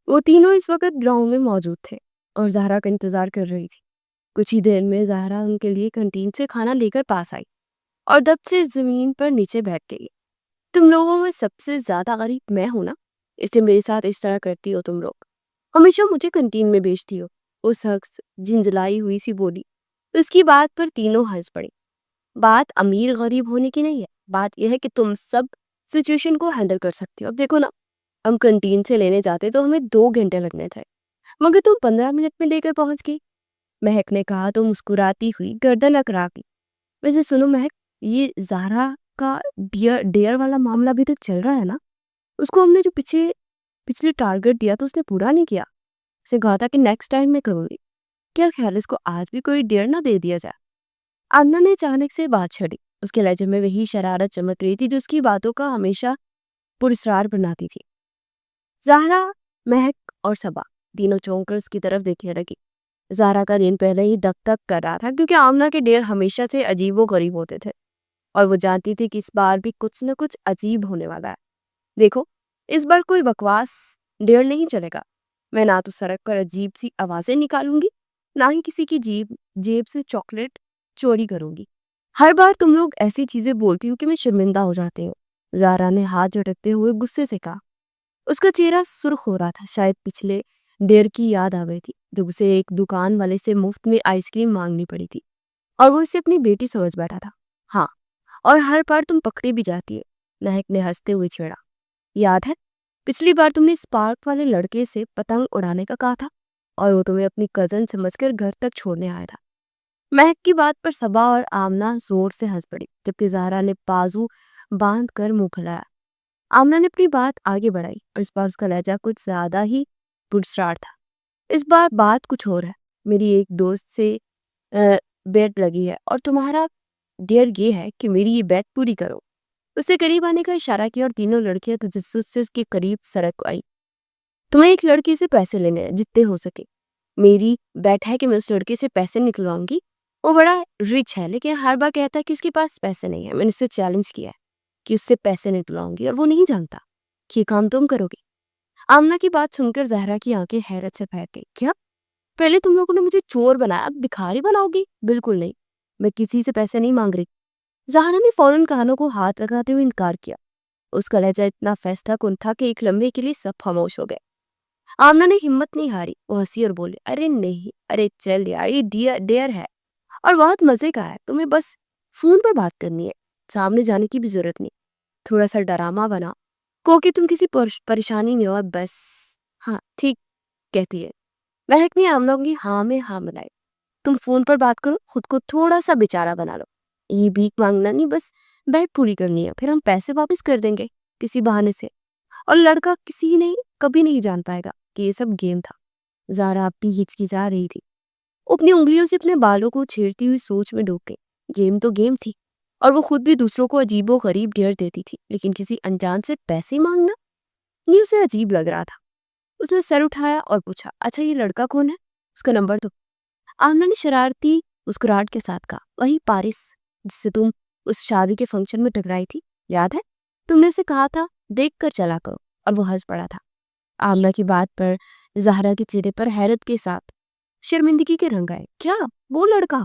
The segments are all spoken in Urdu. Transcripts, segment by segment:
وہ تینوں اس وقت گراؤنڈ میں موجود تھے اور زہرا کا انتظار کر رہی تھی۔ کچھ ہی دیر میں زہرا ان کے لیے کنٹین سے کھانا لے کر پاس آئی اور دب سے زمین پر نیچے بیٹھ گئی۔ تم لوگوں میں سب سے زیادہ غریب میں ہوں نا، اس لیے میرے ساتھ اس طرح کرتی ہو تم لوگ، ہمیشہ مجھے کنٹین میں بیچتی ہو، وہ شخص جنجلائی ہوئی سی بولی۔ اس کی بات پر تینوں ہنس پڑے۔ بات امیر غریب ہونے کی نہیں ہے، بات یہ ہے کہ تم سب سچویشن کو ہینڈل کر سکتی ہو۔ اب دیکھو نا، ہم کنٹین سے لینے جاتے تو ہمیں 2 گھنٹے لگنے تھے، مگر تم 15 منٹ میں لے کر پہنچ گئی۔ مہک نے کہا تو مسکراتی ہوئی گردن اکڑا دی۔ ویسے سنو مہک، یہ زہرا کا ڈیئر والا معاملہ ابھی تک چل رہا ہے نا؟ اس کو ہم نے جو پچھلے ٹارگٹ دیا تو اس نے پورا نہیں کیا، اس نے کہا تھا کہ نیکسٹ ٹائم میں کروں گی۔ کیا خیال ہے اس کو آج بھی کوئی ڈیئر نہ دے دیا جائے؟ آمنہ نے اچانک سے بات چھڑی۔ اس کے لہجے میں وہی شرارت چمک رہی تھی جو اس کی باتوں کا ہمیشہ پراسرار بناتی تھی۔ زہرا، مہک اور صبا تینوں چونک کر اس کی طرف دیکھنے لگی۔ زہرا کا دن پہلے ہی دک دک کر رہا تھا کیونکہ آمنہ کے ڈیر ہمیشہ سے عجیب و غریب ہوتے تھے اور وہ جانتی تھی کہ اس بار بھی کچھ نہ کچھ عجیب ہونے والا ہے۔ دیکھو، اس بار کوئی بکواس ڈیر نہیں چلے گا۔ میں نہ تو سڑک پر عجیب سی آوازیں نکالوں گی، نہ ہی کسی کی جیب سے چاکلیٹ چوری کروں گی۔ ہر بار تم لوگ ایسی چیزیں بولتی ہو کہ میں شرمندہ ہو جاتی ہوں، زہرا نے ہاتھ جھٹکتے ہوئے غصے سے کہا۔ اس کا چہرہ سرخ ہو رہا تھا، شاید پچھلے ڈیر کی یاد آ گئی تھی جب اسے ایک دکان والے سے مفت میں آئس کریم مانگنی پڑی تھی اور وہ اسے اپنی بیٹی سمجھ بیٹھا تھا۔ ہاں، اور ہر بار تم پکڑی بھی جاتی ہے، مہک نے ہنستے ہوئے چھیڑا۔ یاد ہے پچھلی بار تم نے اسپارک والے لڑکے سے پتنگ اڑانے کا کہا تھا اور وہ تمہیں اپنی کزن سمجھ کر گھر تک چھوڑنے آیا تھا۔ مہک کی بات پر صبا اور آمنہ زور سے ہنس پڑی جبکہ زہرا نے بازو باندھ کر منہ کھلایا۔ آمنہ نے اپنی بات آگے بڑھائی اور اس بار اس کا لہجہ کچھ زیادہ ہی پرسرار تھا۔ اس بار بات کچھ اور ہے۔ میری ایک دوست سے بیٹ لگی ہے اور تمہارا ڈیئر یہ ہے کہ میری یہ بیٹ پوری کرو۔ اسے قریب آنے کا اشارہ کیا اور تینوں لڑکیاں تجسس سے اس کے قریب سرک آئی۔ تمہیں ایک لڑکی سے پیسے لینے ہیں جتنے ہو سکے۔ میری بیٹ ہے کہ میں اس لڑکے سے پیسے نکلواؤں گی۔ وہ بڑا رچ ہے لیکن ہر بار کہتا ہے کہ اس کے پاس پیسے نہیں ہیں۔ میں نے اس سے چیلنج کیا ہے کہ اس سے پیسے نکلواؤں گی اور وہ نہیں جانتا کہ یہ کام تم کرو گی۔ آمنہ کی بات سن کر زہرا کی آنکھیں حیرت سے پھیر گئی۔ کیا پہلے تم لوگوں نے مجھے چور بنایا، اب بھکاری بناؤ گی؟ بالکل نہیں، میں کسی سے پیسے نہیں مانگ رہی۔ زہرا نے فوراً کانوں کو ہاتھ لگاتے ہوئے انکار کیا۔ اس کا لہجہ اتنا فیصلہ کن تھا کہ ایک لمحے کے لیے سب خاموش ہو گئے۔ آمنہ نے ہمت نہیں ہاری، وہ ہنسی اور بولے، ارے نہیں، ارے چل یار، یہ ڈیئر ہے اور بہت مزے کا ہے، تمہیں بس فون پر بات کرنی ہے، سامنے جانے کی بھی ضرورت نہیں۔ تھوڑا سا ڈرامہ بنا کو کہ تم کسی پریشانی میں ہو اور بس۔ ہاں ٹھیک کہتی ہے۔ مہک نے آمنہ کی ہاں میں ہاں ملائی۔ تم فون پر بات کرو، خود کو تھوڑا سا بیچارہ بنا لو۔ یہ بھیک مانگنا نہیں، بس بیٹ پوری کرنی ہے، پھر ہم پیسے واپس کر دیں گے کسی بہانے سے۔ اور لڑکا کبھی نہیں جان پائے گا کہ یہ سب گیم تھا۔ زہرا اب بھی ہچکچا رہی تھی، اپنی انگلیوں سے اپنے بالوں کو چھیڑتی ہوئی سوچ میں ڈوب گئی۔ گیم تو گیم تھی اور وہ خود بھی دوسروں کو عجیب و غریب ڈیئر دیتی تھی، لیکن کسی انجان سے پیسے مانگنا یہ اسے عجیب لگ رہا تھا۔ اس نے سر اٹھایا اور پوچھا، اچھا یہ لڑکا کون ہے؟ اس کا نمبر دو۔ آمنہ نے شرارتی مسکراہٹ کے ساتھ کہا، وہی پارس جس سے تم اس شادی کے فنکشن میں ٹکرائی تھی، یاد ہے؟ تم نے اسے کہا تھا دیکھ کر چلا کرو، اور وہ ہنس پڑا تھا۔ آمنہ کی بات پر زہرا کے چہرے پر حیرت کے ساتھ شرمندگی کے رنگ آئے۔ کیا وہ لڑکا؟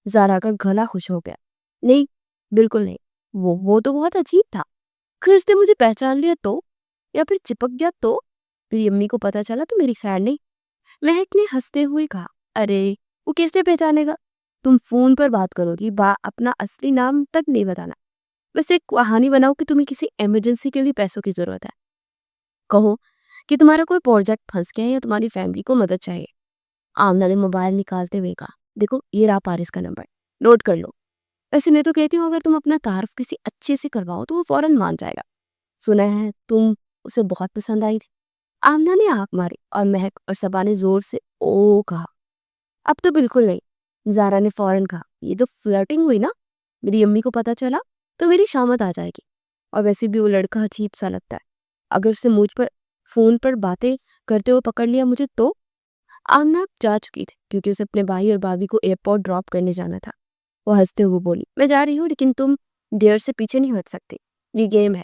زہرا کا گلا خوش ہو گیا۔ نہیں، بالکل نہیں، وہ تو بہت عجیب تھا۔ پھر اس نے مجھے پہچان لیا تو، یا پھر چپک گیا تو، میری امی کو پتا چلا تو میری خیر نہیں۔ مہک نے ہنستے ہوئے کہا، ارے وہ کیسے پہچانے گا؟ تم فون پر بات کرو گی، اپنا اصلی نام تک نہیں بتانا، بس ایک کہانی بناؤ کہ تمہیں کسی ایمرجنسی کے لیے پیسوں کی ضرورت ہے۔ کہو کہ تمہارا کوئی پروجیکٹ پھنس گیا ہے یا تمہاری فیملی کو مدد چاہیے۔ آمنہ نے موبائل نکالتے ہوئے کہا، دیکھو یہ رہا پارس کا نمبر، نوٹ کر لو۔ ویسے میں تو کہتی ہوں اگر تم اپنا تعارف کسی اچھے سے کرواؤ تو وہ فوراً مان جائے گا۔ سنا ہے تم اسے بہت پسند آئی تھی۔ آمنہ نے آنکھ ماری اور مہک اور صبا نے زور سے او کہا۔ اب تو بالکل نہیں، زہرا نے فوراً کہا، یہ تو فلرٹنگ ہوئی نا، میری امی کو پتا چلا تو میری شامت آ جائے گی، اور ویسے بھی وہ لڑکا عجیب سا لگتا ہے، اگر اسے مجھ پر فون پر باتیں کرتے ہوئے پکڑ لیا مجھے تو۔ آمنہ جا چکی تھی کیونکہ اسے اپنے بھائی اور بھابھی کو ایئرپورٹ ڈراپ کرنے جانا تھا۔ وہ ہنستے ہوئے بولی، میں جا رہی ہوں لیکن تم ڈیئر سے پیچھے نہیں ہٹ سکتے، یہ گیم ہے۔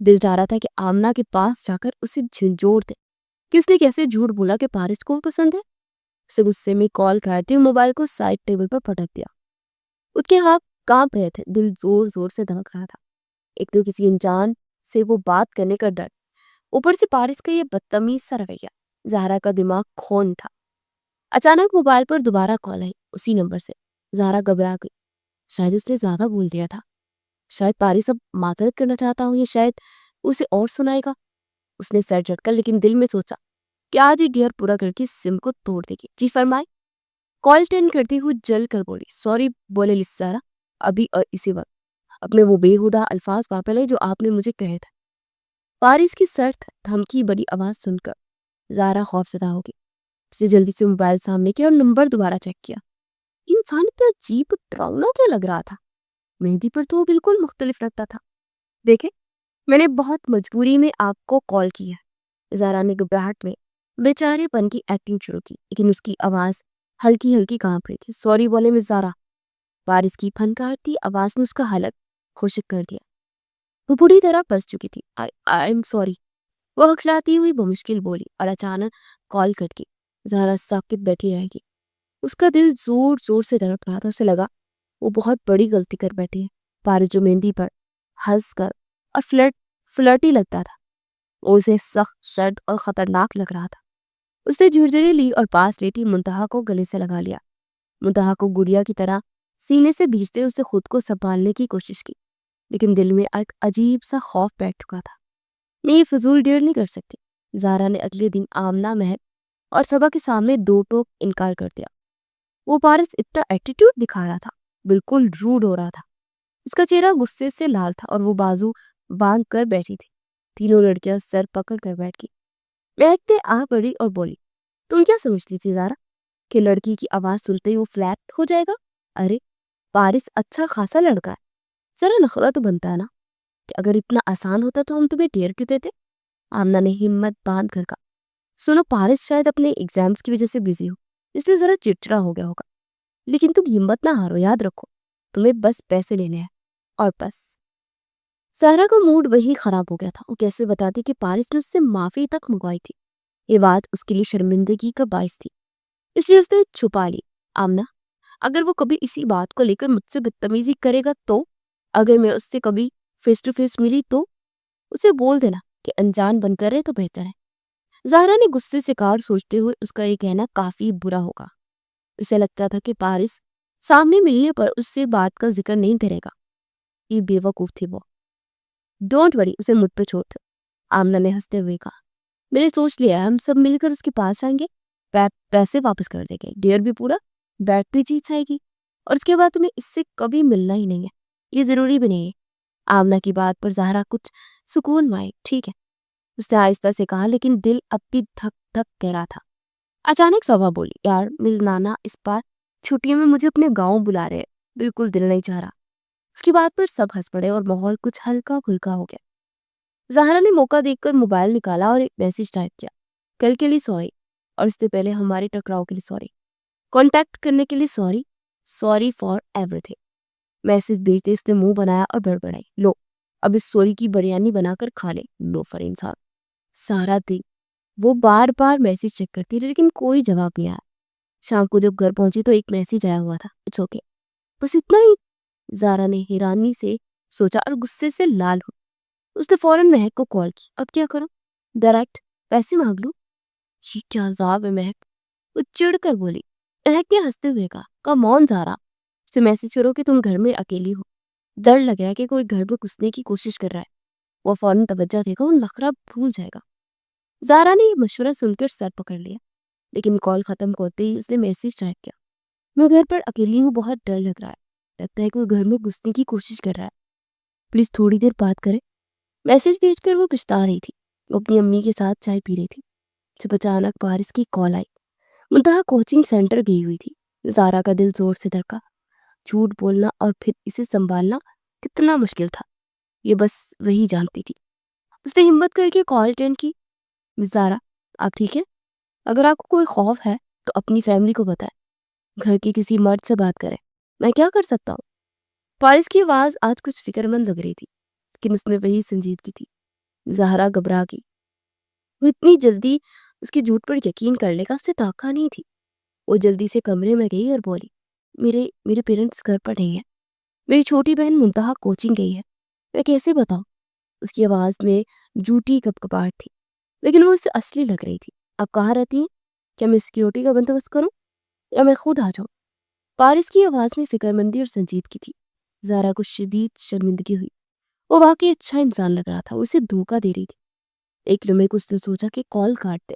دل چاہ رہا تھا کہ آمنہ کے پاس جا کر اسے جھنجھوڑ دے کہ اس نے کیسے جھوٹ بولا کہ پارس کو پسند ہے۔ اسے غصے میں کال کاٹتے موبائل کو سائڈ ٹیبل پر پٹک دیا۔ اس کے ہاتھ کانپ رہے تھے، دل زور زور سے دھڑک رہا تھا۔ ایک تو کسی انجان سے وہ بات کرنے کا ڈر، اوپر سے پارس کا یہ بدتمیز سا رویہ۔ زہرا کا دماغ کھون اٹھا۔ اچانک موبائل پر دوبارہ کال آئی، اسی نمبر سے۔ زہرا گھبرا گئی، شاید اس نے زیادہ بول دیا تھا، شاید پارس اب معذرت کرنا چاہتا ہوں یا شاید اسے اور سنائے گا۔ اس نے سر جھٹکا لیکن دل میں سوچا کہ آج ہی ڈیئر پورا کر کے سم کو توڑ دے گی۔ جی فرمائے۔ کال ٹینڈ کرتے ہوئے جل کر بولی، سوری بولے لسارا، ابھی اور اسی وقت اپنے وہ بےہودہ الفاظ واپس لے جو آپ نے مجھے کہے تھے۔ پارس کی سخت دھمکی بڑی آواز سن کر زہرا خوفزدہ ہو گئی۔ اسے جلدی سے موبائل سامنے کیا اور نمبر دوبارہ چیک کیا۔ انسان اتنا عجیب ڈراؤنا کیا لگ رہا تھا؟ مہندی پر تو وہ بالکل مختلف لگتا تھا۔ دیکھیں، میں نے بہت مجبوری میں آپ کو کال کی ہے۔ زہرا نے گھبراہٹ میں بیچارے پن کی ایکٹنگ شروع کی، لیکن اس کی آواز ہلکی ہلکی کانپ رہی تھی۔ سوری بولے مس زہرا۔ پارس کی پھنکارتی آواز نے اس کا حلق خشک کر دیا۔ وہ بری طرح پھنس چکی تھی۔ آئی ایم سوری، وہ ہکلاتی ہوئی بمشکل بولی اور اچانک کال کٹ گئی۔ زہرا ساکت بیٹھی رہ گئی۔ اس کا دل زور زور سے دھڑک رہا تھا۔ اسے لگا وہ بہت بڑی غلطی کر بیٹھی ہے۔ پارس جو مہندی پر ہنس کر اور فلرٹی لگتا تھا، وہ اسے سخت، سرد اور خطرناک لگ رہا تھا۔ اس نے جھرجھری لی اور پاس لیٹی منتہا کو گلے سے لگا لیا۔ منتہا کو گڑیا کی طرح سینے سے بھیجتے اسے خود کو سنبھالنے کی کوشش کی، لیکن دل میں ایک عجیب سا خوف بیٹھ چکا تھا۔ میں یہ فضول ڈیئر نہیں کر سکتی۔ زہرا نے اگلے دن آمنہ، مہک اور صبا کے سامنے دو ٹوک انکار کر دیا۔ وہ پارس اتنا ایٹیٹیوڈ دکھا رہا تھا، بالکل روڈ ہو رہا تھا۔ اس کا چہرہ غصے سے لال تھا اور وہ بازو باندھ کر بیٹھی تھی۔ تینوں لڑکیاں سر پکڑ کر بیٹھ گئی۔ مہک نے آہ بڑھی اور بولی، تم کیا سمجھتی تھی زہرا کہ لڑکی کی آواز سنتے ہی وہ فلیٹ ہو جائے گا؟ ارے پارس اچھا خاصا لڑکا ہے، ذرا نخرہ تو بنتا ہے نا، کہ اگر اتنا آسان ہوتا تو ہم تمہیں ڈیئر کیوں دیتے؟ آمنہ نے ہمت باندھ کر کہا، سنو پارس شاید اپنے ایگزامز کی وجہ سے بیزی ہو، اس لیے ذرا چڑچڑا ہو گیا ہوگا، لیکن تم ہمت نہ ہارو، یاد رکھو تمہیں بس پیسے لینے ہیں اور بس۔ زہرا کا موڈ وہی خراب ہو گیا تھا۔ وہ کیسے بتاتی کہ پارس نے اس سے معافی تک منگوائی تھی؟ یہ بات اس کے لیے شرمندگی کا باعث تھی، اس لیے اس نے چھپا لی۔ آمنہ، اگر وہ کبھی اسی بات کو لے کر مجھ سے بدتمیزی کرے گا تو، اگر میں اس سے کبھی فیس ٹو فیس ملی تو اسے بول دینا کہ انجان بن کر رہے تو بہتر ہے۔ زہرا نے غصے سے کار سوچتے ہوئے اس کا یہ کہنا کافی برا ہوگا۔ اسے لگتا تھا کہ پارس سامنے ملنے پر اس سے بات کا ذکر نہیں کرے گا۔ یہ بے وقوف تھی وہ۔ ڈونٹ وری، اسے مجھ پہ چھوڑ دو، آمنہ نے ہنستے ہوئے کہا۔ میں نے سوچ لیا ہے، ہم سب مل کر اس کے پاس جائیں گے، پیسے واپس کر دیں گے، ڈیئر بھی پورا، بیٹ بھی جیت جائے گی، اور اس کے بعد تمہیں اس سے کبھی ملنا ہی نہیں ہے، یہ ضروری بھی نہیں ہے۔ آمنہ کی بات پر زہرا کچھ سکون میں آئی۔ ٹھیک ہے، اس نے آہستہ سے کہا، لیکن دل اب بھی دھک دھک کہہ رہا تھا۔ اچانک صبا بولی، یار مل نانا اس بار چھٹیوں میں مجھے اپنے گاؤں بلا رہے، بالکل دل نہیں چاہ رہا۔ اس کی بات پر سب ہنس پڑے اور ماحول کچھ ہلکا پھلکا ہو گیا۔ زہرا نے موقع دیکھ کر موبائل نکالا اور ایک میسج ٹائپ کیا، کل کے لیے سوری، اور اس سے پہلے ہمارے ٹکراؤ کے لیے سوری، کانٹیکٹ کرنے کے لیے sorry, sorry for every thing. Message بھیجتے اس نے منہ بنایا اور بڑبڑائی، لو اب اس سوری کی بریانی بنا کر کھا لے، لو فر انسان۔ سارا دن وہ بار بار میسج چیک کرتی رہی لیکن کوئی جواب نہیں آیا۔ شام کو جب گھر پہنچی تو ایک میسج آیا ہوا تھا، اٹس اوکے، بس اتنا ہی۔ زہرا نے حیرانی سے سوچا اور غصے سے لال ہو۔ اس نے فوراً مہک کو کال کی، اب کیا کروں؟ ڈائریکٹ پیسے مانگ لوں؟ یہ کیا عذاب ہے مہک، وہ چڑ کر بولی۔ مہک نے ہنستے ہوئے کہا، کم آن زہرا، اسے میسج کرو کہ تم گھر میں اکیلی ہو، ڈر لگ رہا ہے کہ کوئی گھر میں گھسنے کی کوشش کر رہا ہے، وہ فوراً توجہ دے گا اور نخرہ بھول جائے گا۔ زہرا نے یہ مشورہ سن کر سر پکڑ لیا، لیکن کال ختم ہوتے ہی اس نے میسج ٹائپ کیا، میں گھر پر اکیلی ہوں، بہت ڈر لگ رہا ہے، لگتا ہے کوئی گھر میں گھسنے کی کوشش کر رہا ہے، پلیز تھوڑی دیر بات کریں۔ میسج بھیج کر وہ پچھتا رہی تھی، وہ اپنی امی کے ساتھ چائے پی رہی تھی جب اچانک پارس کی کال آئی۔ منتہا کوچنگ سینٹر گئی ہوئی تھی۔ زہرا کا دل زور سے دھڑکا۔ جھوٹ بولنا اور پھر اسے سنبھالنا کتنا مشکل تھا، یہ بس وہی جانتی تھی۔ اس نے ہمت کر کے کال اٹینڈ کی، مس زہرا آپ ٹھیک ہیں؟ اگر آپ کو کوئی خوف ہے تو اپنی فیملی کو بتائیں، گھر کے کسی مرد سے بات کریں، میں کیا کر سکتا ہوں؟ پارس کی آواز آج کچھ فکر مند لگ رہی تھی، لیکن اس میں وہی سنجیدگی تھی۔ زہرا گھبرا گئی. وہ اتنی جلدی اس کے جھوٹ پر یقین کرنے کا اسے توقع نہیں تھی. وہ جلدی سے کمرے میں گئی اور بولی, میرے پیرنٹس گھر پر نہیں ہیں. میری چھوٹی بہن منتہا کوچنگ گئی ہے. میں کیسے بتاؤں؟ اس کی آواز میں جھوٹی کپکپاہٹ تھی, لیکن وہ اسے اصلی لگ رہی تھی. آپ کہاں رہتی ہیں؟ کیا میں سیکیورٹی کا بندوبست کروں یا میں خود آ جاؤں؟ پارس کی آواز میں فکر مندی اور سنجیدگی تھی. زہرا کو شدید شرمندگی ہوئی. وہ واقعی اچھا انسان لگ رہا تھا. اسے دھوکہ دے رہی تھی. ایک لمحے کو اس نے سوچا کہ کال کاٹ دے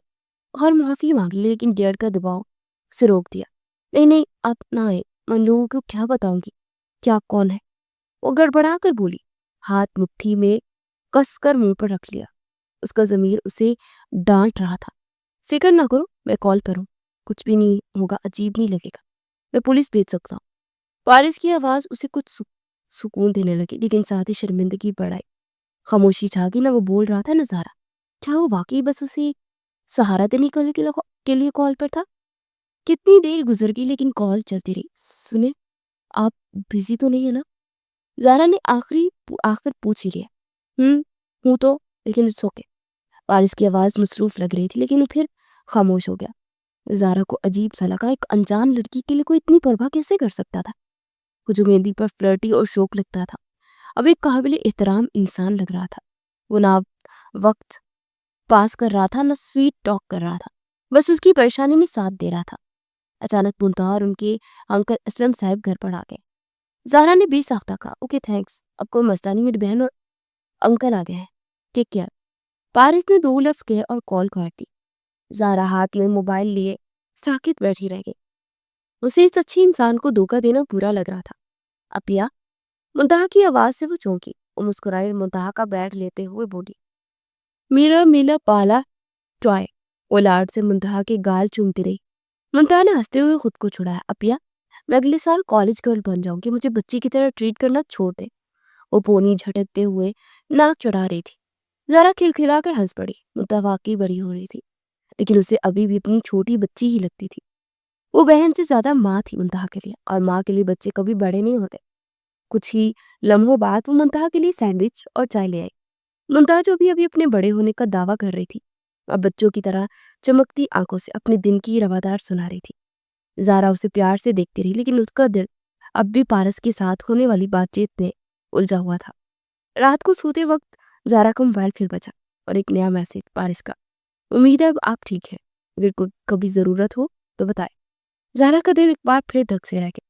اور معافی مانگ لی, لیکن ڈیئر کا دباؤ اسے روک دیا. نہیں نہیں, آپ نہ آئے. میں لوگوں کو کیا بتاؤں گی کہ آپ کون ہے؟ وہ گڑبڑا کر بولی, ہاتھ مٹھی میں کس کر منہ پر رکھ لیا. اس کا ضمیر اسے ڈانٹ رہا تھا. فکر نہ کرو, میں کال پر ہوں. کچھ بھی نہیں ہوگا, عجیب نہیں لگے گا. میں پولیس بھیج سکتا ہوں. پارس کی آواز اسے کچھ سکون دینے لگی, لیکن ساتھ ہی شرمندگی بڑھائی. خاموشی چھا گئی. نہ وہ بول رہا تھا نہ زہرا. کیا وہ واقعی بس اسے سہارا دینے کے لیے کال پر تھا؟ کتنی دیر گزر گئی لیکن کال چلتی رہی. سنیں, آپ بزی تو نہیں ہے نا؟ زہرا نے آخر پوچھ ہی لیا. ہوں تو, لیکن اٹس اوکے. پارس کی آواز مصروف لگ رہی تھی, لیکن پھر خاموش ہو گیا. زہرا کو عجیب سا لگا. ایک انجان لڑکی کے لیے کوئی اتنی پرواہ کیسے کر سکتا تھا؟ وہ جو مہندی پر فلرٹی اور شوق لگتا تھا, اب ایک قابل احترام انسان لگ رہا تھا. وہ نہ وقت پاس کر رہا تھا نہ سویٹ ٹاک کر رہا تھا, بس اس کی پریشانی میں ساتھ دے رہا تھا. اچانک منتہا اور ان کے انکل اسلم صاحب گھر پر آ گئے. زہرا نے بے ساختہ کہا, اوکے تھینکس, اب کوئی مسئلہ نہیں, میری بہن اور انکل آ گئے ہیں, ٹیک کیئر. پارس نے 2 لفظ کہے اور کال کاٹ دی. زہرا ہاتھ میں موبائل لیے ساکت بیٹھی رہ گئی. اسے اس اچھے انسان کو دھوکہ دینا برا لگ رہا تھا. اپیا, منتہا کی آواز سے وہ چونکی. وہ مسکرائی اور منتہا کا بیگ لیتے ہوئے بولی, میرا میلا پالا ٹوائے. وہ لاڈ سے منتہا کے گال چومتی رہی. منتہا نے ہنستے ہوئے خود کو چھڑایا. اپیا, میں اگلے سال کالج گرل بن جاؤں گی, مجھے بچی کی طرح ٹریٹ کرنا چھوڑ دے. وہ پونی جھٹکتے ہوئے ناک چڑھا رہی تھی. ذرا کھلکھلا کر ہنس پڑی. منتہا واقعی بڑی ہو رہی تھی, لیکن اسے ابھی بھی اپنی چھوٹی بچی ہی لگتی تھی. وہ بہن سے زیادہ ماں تھی منتہا کے لیے, اور ماں کے لیے بچے کبھی بڑے نہیں ہوتے. کچھ ہی لمحوں بعد وہ منتہا کے لیے سینڈوچ اور چائے لے آئی. منتہا جو ابھی اپنے بڑے ہونے کا دعویٰ کر رہی تھی, اب بچوں کی طرح چمکتی آنکھوں سے اپنے دن کی روادار سنا رہی تھی. زہرا اسے پیار سے دیکھتی رہی, لیکن اس کا دل اب بھی پارس کے ساتھ ہونے والی بات چیت میں الجھا ہوا تھا. رات کو سوتے وقت زہرا کا موبائل پھر بجا, اور ایک نیا میسج پارس کا. امید ہے اب آپ ٹھیک ہے, اگر کبھی ضرورت ہو تو بتائے. زہرا کا دل ایک بار پھر دھک سے رہ گیا.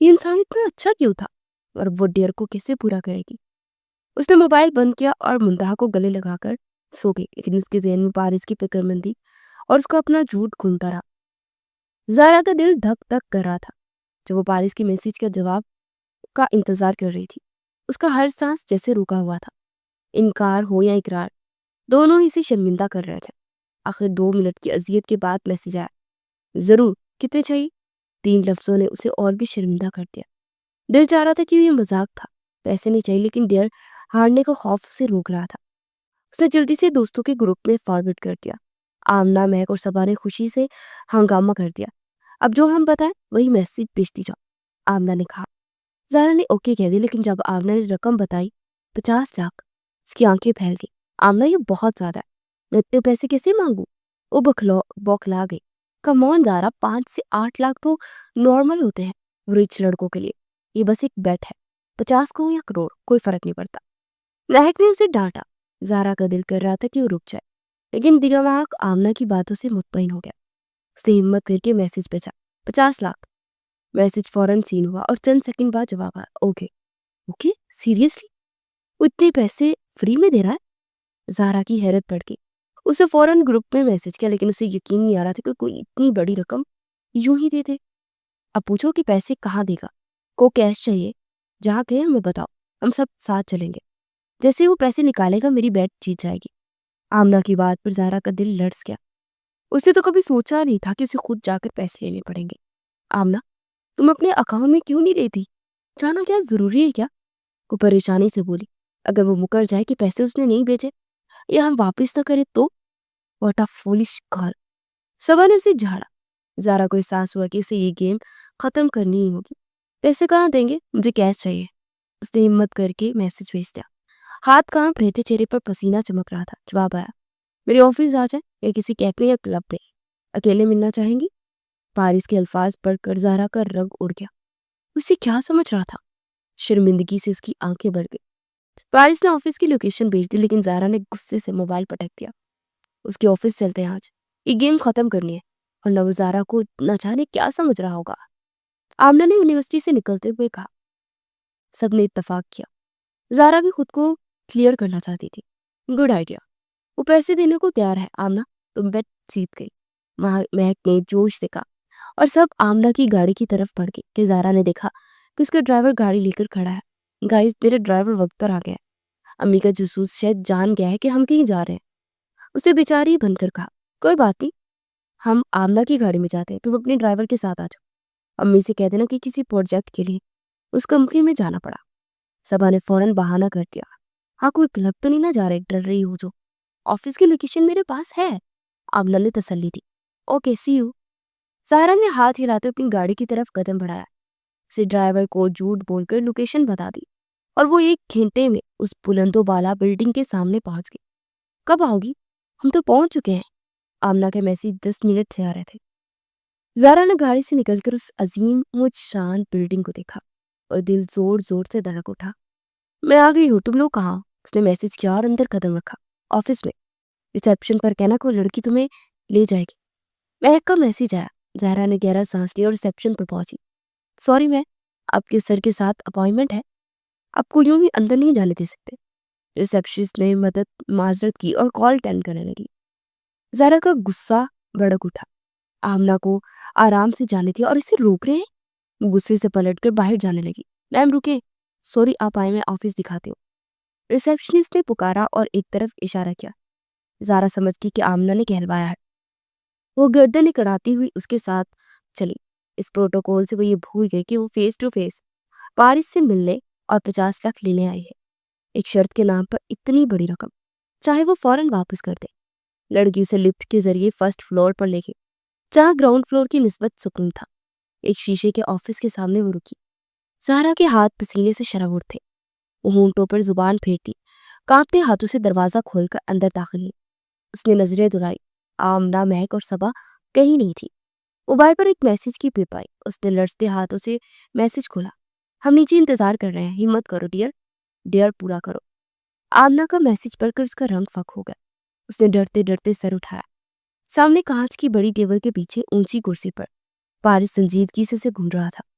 یہ انسان اتنا اچھا کیوں تھا, اور وہ ڈیئر کو کیسے پورا کرے گی؟ اس نے موبائل بند کیا اور منتہا کو گلے لگا کر سو گئی, لیکن اس کے ذہن میں پارس کی فکر مندی اور اس کا اپنا جھوٹ گھومتا رہا. زہرا کا دل دھک دھک کر رہا تھا جب وہ پارس کے میسج کا جواب کا انتظار کر رہی تھی. اس کا ہر سانس جیسے رکا ہوا تھا. انکار ہو یا اقرار, دونوں ہی اسے شرمندہ کر رہے تھے. آخر 2 منٹ کی اذیت کے بعد میسج آیا. ضرور, کتنے چاہیے؟ 3 لفظوں نے اسے اور بھی شرمندہ کر دیا. دل چاہ رہا تھا کہ یہ مذاق تھا, پیسے نہیں چاہیے, لیکن ڈیئر ہارنے کا خوف اسے روک رہا تھا. اس نے جلدی سے دوستوں کے گروپ میں فارورڈ کر دیا. آمنہ, مہک اور صبا نے خوشی سے ہنگامہ کر دیا. اب جو ہم بتائیں وہی میسج بھیجتی جاؤ, آمنہ نے کہا. زہرا نے اوکے کہہ دی, لیکن جب آمنہ نے رقم بتائی 50 لاکھ, اس کی آنکھیں پھیل گئی. آمنہ, یہ بہت زیادہ ہے, میں اتنے پیسے کیسے مانگوں؟ وہ بوکھلا گئی. کم آن زہرا, 5 سے 8 لاکھ تو نارمل ہوتے ہیں رچ لڑکوں کے لیے. یہ بس ایک بیٹ ہے, 50 کو یا کروڑ کوئی فرق نہیں پڑتا. مہک نے اسے ڈانٹا. زہرا کا دل کر رہا تھا کہ وہ رک جائے, لیکن دماغ آمنہ کی باتوں سے مطمئن ہو گیا. اس نے ہمت کر کے میسج بھیجا, 50 لاکھ. میسج فوراً سین ہوا اور چند سیکنڈ بعد جواب آیا, اوکے. Okay, seriously? وہ اتنے پیسے فری میں دے رہا ہے؟ زہرا کی حیرت بڑھ گئی. اسے فوراً گروپ میں میسج کیا, لیکن اسے یقین نہیں آ رہا تھا کہ کوئی اتنی بڑی رقم یوں ہی دے دے. اب پوچھو کہ پیسے کہاں دے گا؟ کو کیش چاہیے؟ جہاں کہے ہمیں بتاؤ, ہم سب ساتھ چلیں گے. جیسے وہ پیسے نکالے گا میری بیٹ جیت جائے گی. آمنہ کی بات پر زہرا کا دل لرز گیا. اس نے تو کبھی سوچا نہیں تھا کہ اسے خود جا کر پیسے لینے پڑیں گے. آمنہ, تم اپنے اکاؤنٹ میں کیوں نہیں لیتی؟ جانا کیا ضروری ہے کیا؟ وہ پریشانی سے بولی. اگر وہ مکر جائے کہ پیسے اس نے نہیں بھیجے یا ہم واپس نہ کرے تو؟ What a foolish girl. Saba نے اسے جھاڑا. زہرا کو احساس ہوا کہ اسے یہ گیم ختم کرنی ہی ہوگی. پیسے کہاں دیں گے, مجھے کیش چاہیے. اس نے ہمت کر کے میسج بھیج دیا. ہاتھ کانپ رہے تھے، چہرے پر پسینہ چمک رہا تھا۔ جواب آیا، میرے آفس آ جائیں یا کسی کیفے یا کلب میں، اکیلے ملنا چاہیں گی؟ پارس کے الفاظ پڑھ کر زہرا کا رنگ اڑ گیا۔ اسے کیا سمجھ رہا تھا؟ شرمندگی سے اس کی آنکھیں بھر گئی۔ پارس نے آفس کی لوکیشن بھیج دی، لیکن زہرا نے غصے سے موبائل پٹک دیا۔ اس کے آفس چلتے ہیں آج، یہ گیم ختم کرنی ہے۔ اور نہ وہ زہرا کو نہ جانے کیا سمجھ رہا ہوگا۔ آمنہ نے یونیورسٹی سے نکلتے ہوئے کہا۔ سب نے اتفاق کیا۔ زہرا بھی خود کو کلیئر کرنا چاہتی تھی۔ گڈ آئیڈیا، وہ پیسے دینے کو تیار ہے۔ آمنہ تم بیٹ جیت گئی، مہک نے جوش سے کہا، اور سب آمنہ کی گاڑی کی طرف بڑھ گئے کہ زہرا نے دیکھا کہ اس کا ڈرائیور گاڑی لے کر کھڑا ہے۔ گائز، میرے ڈرائیور وقت پر آ گیا ہے۔ امی کا جاسوس شاید جان گیا ہے کہ ہم کہیں جا رہے ہیں۔ اسے بیچاری بن کر کہا، کوئی بات نہیں، ہم آمنہ کی گاڑی میں جاتے ہیں، تم اپنے ڈرائیور کے ساتھ آ جاؤ۔ امی سے کہہ دینا کہ کسی پروجیکٹ کے لیے اس کمپنی میں جانا پڑا۔ سبا نے فوراً بہانہ کر دیا، ہاں کوئی کلب تو نہیں نہ جا رہے، ڈر رہی ہو جو؟ آفس کی لوکیشن میرے پاس ہے، آمنہ نے تسلی دی۔ Okay see you. زہرا نے ہاتھ ہلاتے اپنی گاڑی کی طرف قدم بڑھایا۔ اسے ڈرائیور کو جھوٹ بول کر لوکیشن بتا دی، اور وہ 1 گھنٹے میں اس بلند و بالا بلڈنگ کے سامنے پہنچ گئی۔ کب آؤ گی؟ ہم تو پہنچ چکے ہیں۔ آمنہ کے میسج 10 منٹ سے آ رہے تھے۔ زہرا نے گاڑی سے نکل کر اس عظیم و شان بلڈنگ کو دیکھا اور دل زور زور سے دھڑک اٹھا۔ میں آ گئی ہوں، تم لوگ کہاں؟ اس نے میسج کیا اور اندر قدم رکھا۔ آفس میں، ریسیپشن پر کہنا کوئی لڑکی تمہیں لے جائے گی۔ مہک کا میسج آیا۔ زہرا نے گہرا سانس لیا اور ریسیپشن پر پہنچی۔ سوری میں، آپ کے سر کے ساتھ اپائنٹمنٹ ہے، آپ کو یوں بھی اندر نہیں جانے دے سکتے۔ ریسیپشنسٹ نے معذرت کی اور کال اٹینڈ کرنے لگی۔ زہرا کا غصہ بھڑک اٹھا۔ آمنہ کو آرام سے جانے دیا اور اسے روک رہے ہیں۔ وہ غصے سے پلٹ کر باہر جانے لگی۔ میم رکیں، سوری آپ آئے، میں آفس دکھاتی ہوں۔ ریسیپشنسٹ نے پکارا اور ایک طرف اشارہ کیا۔ زہرا سمجھ گئی کہ آمنہ نے کہلوایا ہے۔ وہ گردن اکڑاتی ہوئی اس کے ساتھ چلی۔ اس پروٹوکول سے وہ یہ بھول گئی کہ وہ فیس ٹو فیس پارس سے ملنے اور 50 لاکھ لینے آئی ہے۔ ایک شرط کے نام پر اتنی بڑی رقم، چاہے وہ فوراً واپس کر دے۔ لڑکی اسے لفٹ کے ذریعے فرسٹ فلور پر لے گئی، جہاں گراؤنڈ فلور کی نسبت سکون تھا۔ ایک شیشے کے آفس کے سامنے وہ رکی۔ زہرا کے ہاتھ پسینے سے شرابور تھے۔ وہ ہونٹوں پر زبان پھیرتی کانپتے ہاتھوں سے دروازہ کھول کر اندر داخل ہوئی۔ اس نے نظریں دہرائی۔ آمنہ، مہک اور سبا کہیں نہیں تھی۔ موبائل پر ایک میسج کی پپ آئی۔ اس نے لرزتے ہاتھوں سے میسج کھولا۔ ہم نیچے انتظار کر رہے ہیں، ہمت کرو ڈیئر پورا کرو۔ آمنہ کا میسج پڑھ کر اس کا رنگ فک ہو گیا۔ اس نے ڈرتے ڈرتے سر اٹھایا۔ سامنے کانچ کی بڑی ٹیبل کے پیچھے اونچی کرسی پر پارس سنجیدگی سے اسے گھون رہا تھا۔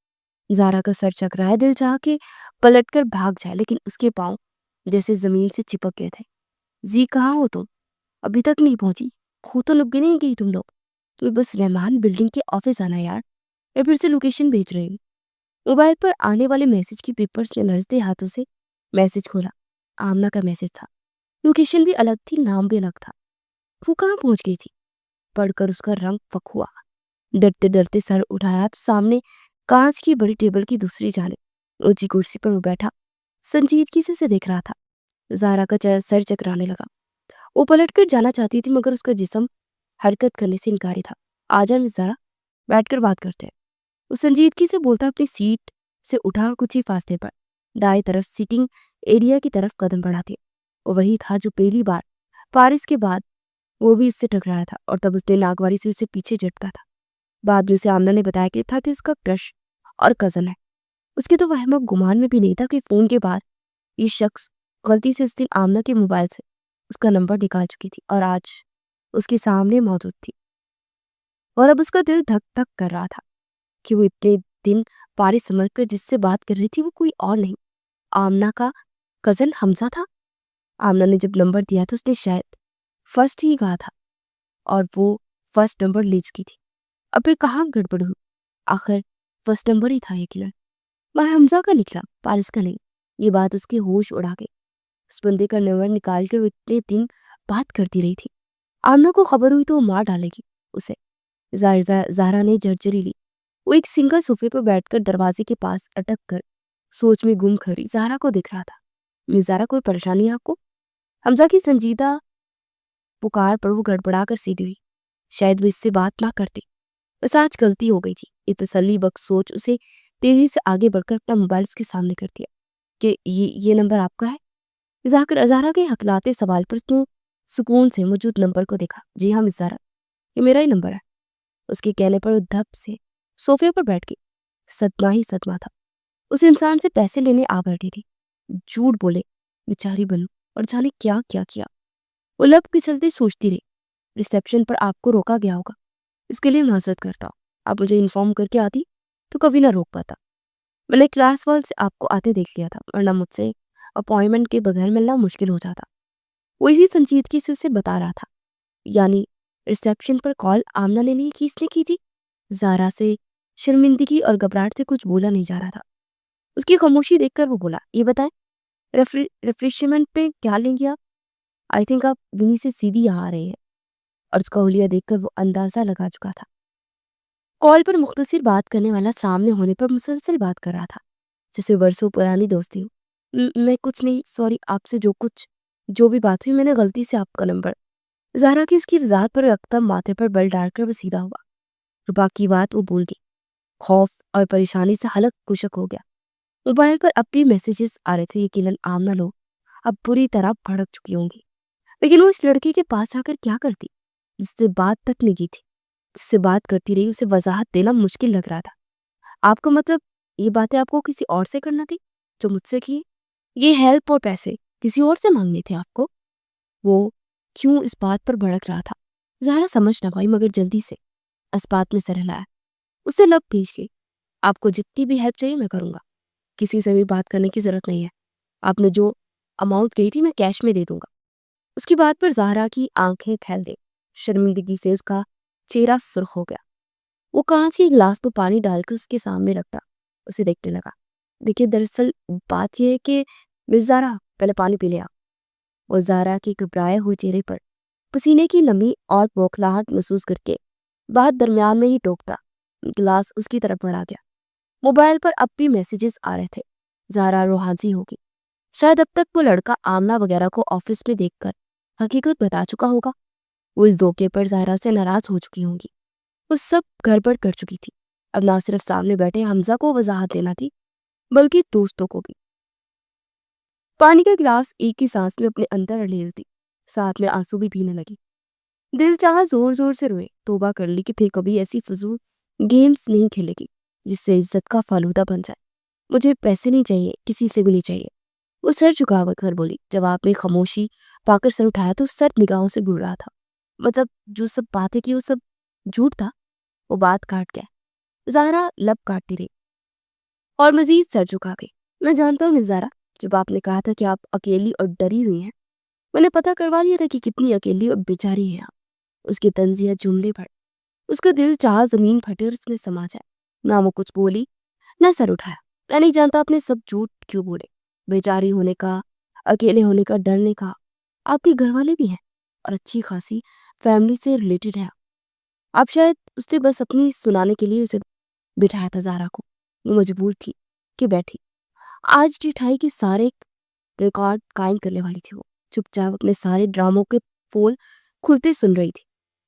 زہرا کا سر چک رہا ہے، دل چاہ کے پلٹ کر بھاگ جائے، لیکن اس کے پاؤں جیسے زمین سے چپک گئے تھے۔ زی کہاں ہو تم؟ ابھی تک نہیں پہنچی؟ خود تو لگ نہیں گئی تم لوگ؟ تمہیں بس رحمان بلڈنگ کے آفس آنا یار، میں پھر سے لوکیشن بھیج رہی ہوں۔ موبائل پر آنے والے میسج کی پیپرز نے لرزتے ہاتھوں سے میسج کھولا۔ آمنہ کا میسج تھا۔ لوکیشن بھی الگ تھی، نام بھی الگ تھا۔ وہ کہاں پہنچ گئی تھی؟ پڑھ کر اس کا رنگ فک ہوا۔ ڈرتے ڈرتے سر اٹھایا تو سامنے کانچ کی بڑی ٹیبل کی دوسری جانب اونچی کرسی پر وہ بیٹھا سنجیدگی سے اسے دیکھ رہا تھا۔ زہرا کا سر چکرانے لگا۔ وہ پلٹ کر جانا چاہتی تھی، مگر اس کا جسم حرکت کرنے سے انکاری تھا۔ آجا مس زہرا، بیٹھ کر بات کرتے ہیں۔ وہ سنجیدگی سے بولتا اپنی سیٹ سے اٹھا اور کچھ ہی فاصلے پر دائیں طرف سیٹنگ ایریا کی طرف قدم بڑھاتے۔ وہ وہی تھا جو پہلی بار پارس کے بعد وہ بھی اس سے ٹکرایا تھا، اور تب اس نے ناگواری سے اسے پیچھے جھٹکا تھا۔ بعد میں اسے آمنہ نے بتایا کہ تھا کہ اس کا کرش اور کزن ہے۔ اس کے تو وہم گمان میں بھی نہیں تھا کہ فون کے بعد یہ شخص غلطی سے اس دن آمنہ کے موبائل سے اس کا نمبر نکال چکی تھی اور آج اس کے سامنے موجود تھی۔ اور اب اس کا دل دھک دھک کر رہا تھا کہ وہ اتنے دن پارس سمجھ کر جس سے بات کر رہی تھی وہ کوئی اور نہیں، آمنہ کا کزن حمزہ تھا۔ آمنہ نے جب نمبر دیا تو اس نے شاید فرسٹ ہی کہا تھا، اور وہ فرسٹ نمبر لے چکی تھی۔ اب پھر کہاں گڑبڑ ہوئی؟ آخر فرسٹ نمبر ہی تھا یقیناً، مگر حمزہ کا نکلا، پارس کا نہیں۔ یہ بات اس کے ہوش اڑا گئی۔ اس بندے کا نمبر نکال کر وہ اتنے دن بات کرتی رہی تھی۔ آمنہ کو خبر ہوئی تو وہ مار ڈالے گی اسے۔ زہرا نے جھرجھری لی۔ وہ ایک سنگل صوفے پر بیٹھ کر دروازے کے پاس اٹک کر سوچ میں گم کھڑی زہرا کو دیکھ رہا تھا۔ مس زہرا، کوئی پریشانی ہے آپ کو؟ حمزہ کی سنجیدہ پکار پر وہ گڑبڑا کر سیدھی ہوئی۔ شاید وہ اس سے بات نہ کرتی، بس آج غلطی ہو گئی تھی۔ یہ تسلی بخش سوچ اسے تیزی سے آگے بڑھ کر اپنا موبائل اس کے سامنے کر دیا۔ کہ یہ نمبر آپ کا ہے؟ زہرا کے ہکلاتے سوال پر تو سکون سے موجود نمبر کو دیکھا. جی ہاں مس زہرا، یہ میرا ہی نمبر ہے. اس کے کہنے پر وہ دھپ سے صوفے پر بیٹھ گئی. صدمہ ہی صدمہ تھا. اس انسان سے پیسے لینے آ بیٹھی تھی. جھوٹ بولے بیچاری بنو اور جانے کیا کیا کیا. وہ لب کے چلتے سوچتی رہی. ریسیپشن پر آپ کو روکا گیا ہوگا، اس کے لیے معذرت کرتا ہوں. آپ مجھے انفارم کر کے آتی تو کبھی نہ روک پاتا. میں نے کلاس وال سے آپ کو آتے دیکھ لیا تھا، ورنہ مجھ سے اپوائنٹمنٹ کے بغیر ملنا مشکل ہو جاتا. وہ اسی سنجیدگی سے اسے بتا رہا تھا. یعنی ریسیپشن پر کال آمنہ نے نہیں کی، اس نے کی تھی. زہرا سے شرمندگی اور گھبراہٹ سے کچھ بولا نہیں جا رہا تھا. اس کی خاموشی دیکھ کر وہ بولا، یہ بتائیں ریفریشمنٹ پہ کیا لیں گے آپ؟ آئی تھنک آپ دنیا سے سیدھی یہاں آ رہے ہیں. اور اس کا حلیہ دیکھ کر وہ اندازہ لگا چکا تھا. کال پر مختصر بات کرنے والا سامنے ہونے پر مسلسل بات کر رہا تھا جیسے برسوں پرانی دوستی ہو. میں کچھ نہیں، سوری، آپ سے جو بھی بات ہوئی، میں نے غلطی سے آپ کا نمبر. زہرا کی اس کی وضاحت پر یکدم ماتھے پر بل ڈال کر وہ سیدھا ہوا اور باقی بات وہ بھول گئی. خوف اور پریشانی سے حلق خشک ہو گیا. موبائل پر اب بھی میسیجز آ رہے تھے. یقیناً آمنہ لوگ اب پوری طرح بھڑک چکی ہوں گی. لیکن وہ اس لڑکے کے پاس آ کر کیا کرتی جس سے بات تک نہیں کی تھی، جس سے بات کرتی رہی. اسے وضاحت دینا مشکل لگ رہا تھا. آپ کو مطلب یہ باتیں آپ کو کسی اور سے کرنا تھی جو مجھ سے کی؟ یہ ہیلپ اور پیسے کسی اور سے مانگنے تھے آپ کو؟ وہ کیوں اس بات پر بھڑک رہا تھا؟ زہرا سمجھ نہ پائی مگر جلدی سے اس بات میں سر ہلایا. اسے لب پیش کی. آپ کو جتنی بھی ہیلپ چاہیے میں کروں گا. کسی سے بھی بات کرنے کی ضرورت نہیں ہے. آپ نے جو اماؤنٹ کہی تھی میں کیش میں دے دوں گا. اس کی بات پر زہرا کی آنکھیں پھیل گئی. شرمندگی سے اس کا چہرہ سرخ ہو گیا. وہ کانچ کے گلاس میں پانی ڈال کر اس کے سامنے رکھتا اسے دیکھنے لگا. دیکھیے دراصل بات یہ ہے کہ مس زہرا پہلے پانی پی لیا. وہ زہرا کے گھبرائے ہوئے چہرے پر پسینے کی نمی اور بوکھلاہٹ محسوس کر کے بات درمیان میں ہی ٹوکتا گلاس اس کی طرف بڑھا گیا. موبائل پر اب بھی میسیجز آ رہے تھے. زہرا روحانسی ہوگی. شاید اب تک وہ لڑکا آمنہ وغیرہ کو آفس میں دیکھ کر حقیقت بتا چکا ہوگا. وہ اس دھوکے پر زہرا سے ناراض ہو چکی ہوں گی. وہ سب گڑبڑ کر چکی تھی. اب نہ صرف سامنے بیٹھے حمزہ کو وضاحت دینا تھی بلکہ دوستوں کو بھی. پانی کا گلاس ایک ہی سانس میں اپنے اندر اڑیلتی ساتھ میں آنسو بھی پینے لگی. دل چاہا زور زور سے روئے. توبہ کر لی کہ پھر کبھی ایسی فضول گیمز نہیں کھیلے گی جس سے عزت کا فالودہ بن جائے. مجھے پیسے نہیں چاہیے، کسی سے بھی نہیں چاہیے. وہ سر جھکا کر بولی. جواب میں خاموشی پا کر سر اٹھایا تو سر نگاہوں سے گھور رہا تھا. مطلب جو سب باتیں کی وہ سب جھوٹ تھا. وہ بات کاٹ گیا. زہرا لب کاٹتی رہی اور مزید سر جھکا گئی. میں جانتا ہوں مس زہرا، جب آپ نے کہا تھا کہ آپ اکیلی اور ڈری ہوئی ہیں، میں نے پتہ کروا لیا تھا کہ کتنی اکیلی اور بیچاری ہیں آپ. اس کی تنزیہ جملے بھر. اس کا دل چاہا زمین پھٹے اور اس میں سما جائے. نہ وہ کچھ بولی نہ سر اٹھایا. میں نہیں جانتا آپ نے سب جھوٹ کیوں بولے. بیچاری ہونے کا، اکیلے ہونے کا ڈر نے کہا. آپ کے گھر والے بھی ہیں اور اچھی خاصی فیملی سے ریلیٹڈ ہیں. آپ شاید اس نے بس اپنی سنانے کے لیے اسے بٹھایا تھا. زہرا کو وہ مجبور تھی کہ بیٹھی. آج ٹھائی کے سارے ریکارڈ قائم کرنے والی تھی. وہ چپ چاپ اپنے سارے ڈراموں کے پول کھلتے سن رہی تھی.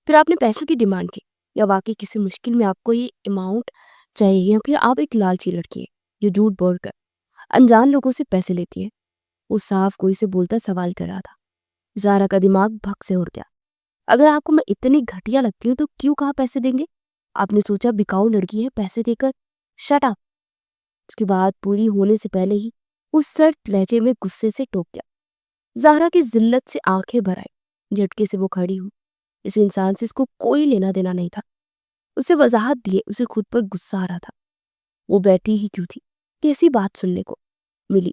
پھر آپ نے پیسوں کی ڈیمانڈ کی، یا واقعی کسی مشکل میں آپ کو یہ اماؤنٹ چاہیے، یا پھر آپ ایک لالچی لڑکی ہے جو جھوٹ بول کر انجان لوگوں سے پیسے لیتی ہے؟ وہ صاف کوئی سے بولتا سوال کر رہا تھا. زہرا کا دماغ بھگ سے اڑ گیا. اگر آپ کو میں اتنی گھٹیا لگتی ہوں تو کیوں کہاں پیسے دیں گے؟ آپ نے سوچا بکاؤ لڑکی ہے پیسے دے کر شٹ اپ. اس کی بات پوری ہونے سے پہلے ہی اس سرد لہجے میں غصے سے ٹوک گیا. زہرا کی ذلت سے آنکھیں بھر آئی. جھٹکے سے وہ کھڑی ہوئی. اس انسان سے اس کو کوئی لینا دینا نہیں تھا. اسے وضاحت دیے اسے خود پر غصہ آ رہا تھا. وہ بیٹھی ہی کیوں تھی کہ ایسی بات سننے کو ملی.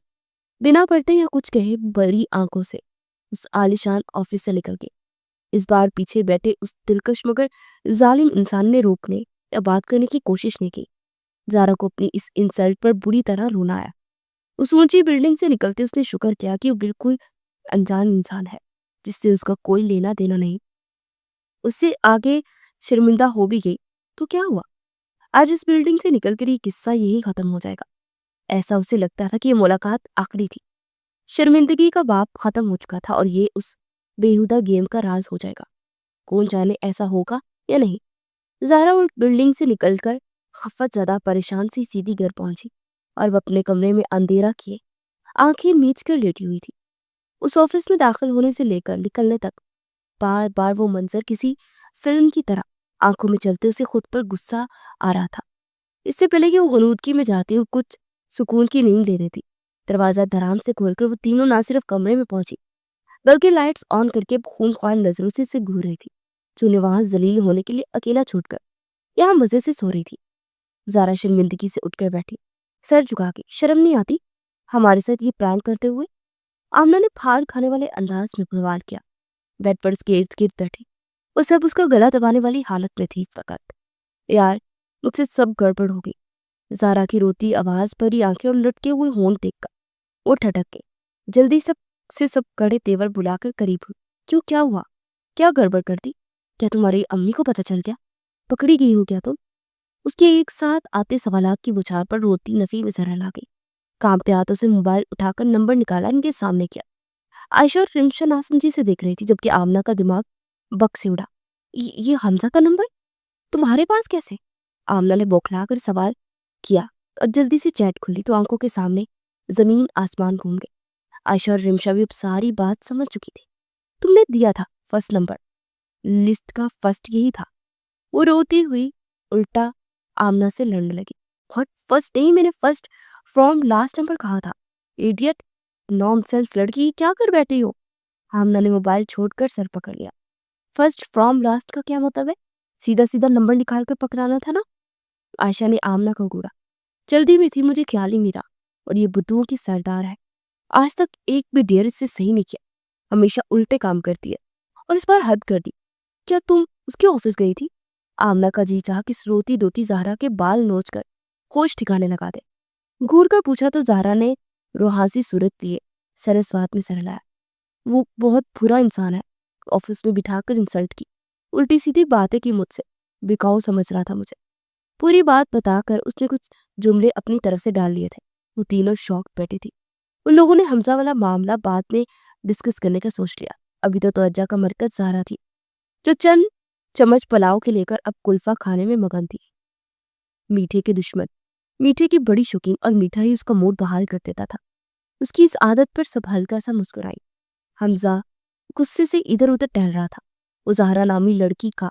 بنا پڑھتے یا کچھ کہے بڑی آنکھوں سے اس عالیشان آفس سے نکل گئی. اس بار پیچھے بیٹھے اس دلکش مگر ظالم انسان نے روکنے یا بات کرنے کی کوشش نہیں کی. زہرا کو اپنی اس انسلٹ پر بری طرح رونا آیا. اس اونچی بلڈنگ سے نکلتے اس نے شکر کیا کہ وہ بالکل انجان انسان ہے جس سے اس کا کوئی لینا دینا نہیں. اس سے آگے شرمندہ ہو بھی گئی تو کیا ہوا؟ آج اس بلڈنگ سے نکل کر یہ قصہ یہی ختم ہو جائے گا. ایسا اسے لگتا تھا کہ یہ ملاقات آخری تھی. شرمندگی کا باب ختم ہو چکا تھا اور یہ اس بےہودہ گیم کا راز ہو جائے گا. کون جانے ایسا ہوگا یا نہیں. زہرا اس بلڈنگ سے نکل کر خفت زدہ پریشان سی سیدھی گھر پہنچی اور وہ اپنے کمرے میں اندھیرا کیے آنکھیں میچ کر لیٹی ہوئی تھی. اس آفس میں داخل ہونے سے لے کر نکلنے تک بار بار وہ منظر کسی فلم کی طرح آنکھوں میں چلتے اسے خود پر غصہ آ رہا تھا۔ اس سے پہلے کہ وہ غنودگی میں جاتی اور کچھ سکون کی نیند لے لیتی، دروازہ دھڑام سے کھول کر وہ تینوں نہ صرف کمرے میں پہنچی بلکہ لائٹس آن کر کے خونخوار نظروں سے اسے گھور رہی تھی، جو انہیں وہاں ذلیل ہونے کے لیے اکیلا چھوڑ کر یہاں مزے سے سو رہی تھی۔ زارا شرمندگی سے اٹھ کر بیٹھی، سر جھکا کے۔ شرم نہیں آتی ہمارے ساتھ یہ پرانک کرتے ہوئے؟ آمنہ نے پھاڑ کھانے والے انداز میں سوال کیا۔ بیڈ پر اس کے ارد گرد بیٹھی وہ سب اس کا گلا دبانے والی حالت میں تھی اس وقت۔ یار مجھ سے سب گڑبڑ ہو گئی۔ زارا کی روتی آواز، بھری آنکھیں اور لٹکے ہوئے ہونٹ دیکھ کر وہ ٹھٹک گئی۔ جلدی سب کڑے تیور بلا کر قریب ہوئی۔ کیوں، کیا ہوا؟ کیا گڑبڑ کر دی؟ کیا تمہاری امی کو پتہ چل گیا؟ پکڑی گئی ہو کیا تم؟ اس کے ایک ساتھ آتے سوالات کی بچھار پر روتی نفی میں ذرا لا گئی۔ کانپتے ہاتھوں سے موبائل اٹھا کر نمبر نکالا، ان کے سامنے کیا۔ عائشہ اور رمشا ناسمجھی سے دیکھ رہی تھی، جبکہ آمنہ کا دماغ بک سے اڑا۔ یہ حمزہ کا نمبر تمہارے پاس کیسے؟ آمنہ نے بوکھلا کر سوال کیا اور جلدی سے چیٹ کھلی تو آنکھوں کے سامنے زمین آسمان گھوم گئے۔ عائشہ اور رمشا بھی اب ساری بات سمجھ چکی تھی۔ تم نے دیا تھا فرسٹ نمبر، لسٹ کا فرسٹ یہی تھا۔ وہ روتی ہوئی الٹا آمنہ سے لڑنے لگی۔ فرسٹ نہیں، میں نے فرسٹ فرام لاسٹ نمبر کہا تھا، ایڈیٹ نان سینس لڑکی، کیا کر بیٹھی ہو؟ آمنہ نے موبائل چھوڑ کر سر پکڑ لیا۔ فرسٹ فرام لاسٹ کا کیا مطلب ہے؟ سیدھا سیدھا نمبر نکال کر پکڑانا تھا نا؟ عائشہ نے آمنہ کو گھورا۔ جلدی میں تھی، مجھے خیال ہی نہیں رہا، اور یہ بدوؤں کی سردار ہے، آج تک ایک بھی ڈیئر اس سے صحیح نہیں کیا، ہمیشہ الٹے کام کرتی ہے، اور اس بار حد کر دی۔ کیا تم اس کے آفس گئی تھی؟ آمنہ کا جی چاہا کہ روتی دوتی زہرا کے بال نوچ کر ہوش ٹھکانے لگا دے۔ گھور کر پوچھا تو زہرا نے روحانسی صورت لیے سر سوات میں سر ہلایا۔ وہ بہت برا انسان ہے، آفس میں بٹھا کر انسلٹ کی، الٹی سیدھی باتیں کی مجھ سے، بکاؤ سمجھ رہا تھا مجھے۔ پوری بات بتا کر اس نے کچھ جملے اپنی طرف سے ڈال لیے تھے۔ وہ تینوں شوق بیٹھی تھی۔ ان لوگوں نے حمزہ والا معاملہ بعد میں ڈسکس کرنے کا سوچ لیا۔ ابھی تو توجہ کا مرکز زہرا تھی، جو چند چمچ پلاؤ کے لے کر اب کلفہ کھانے میں مگن تھی۔ میٹھے کے دشمن، میٹھے کی بڑی شوقین، اور میٹھا ہی اس کا موڈ بحال کر دیتا تھا۔ اس کی اس عادت پر سب ہلکا سا مسکرائی۔ حمزہ غصے سے ادھر ادھر ٹہل رہا تھا۔ وہ زہرا نامی لڑکی کا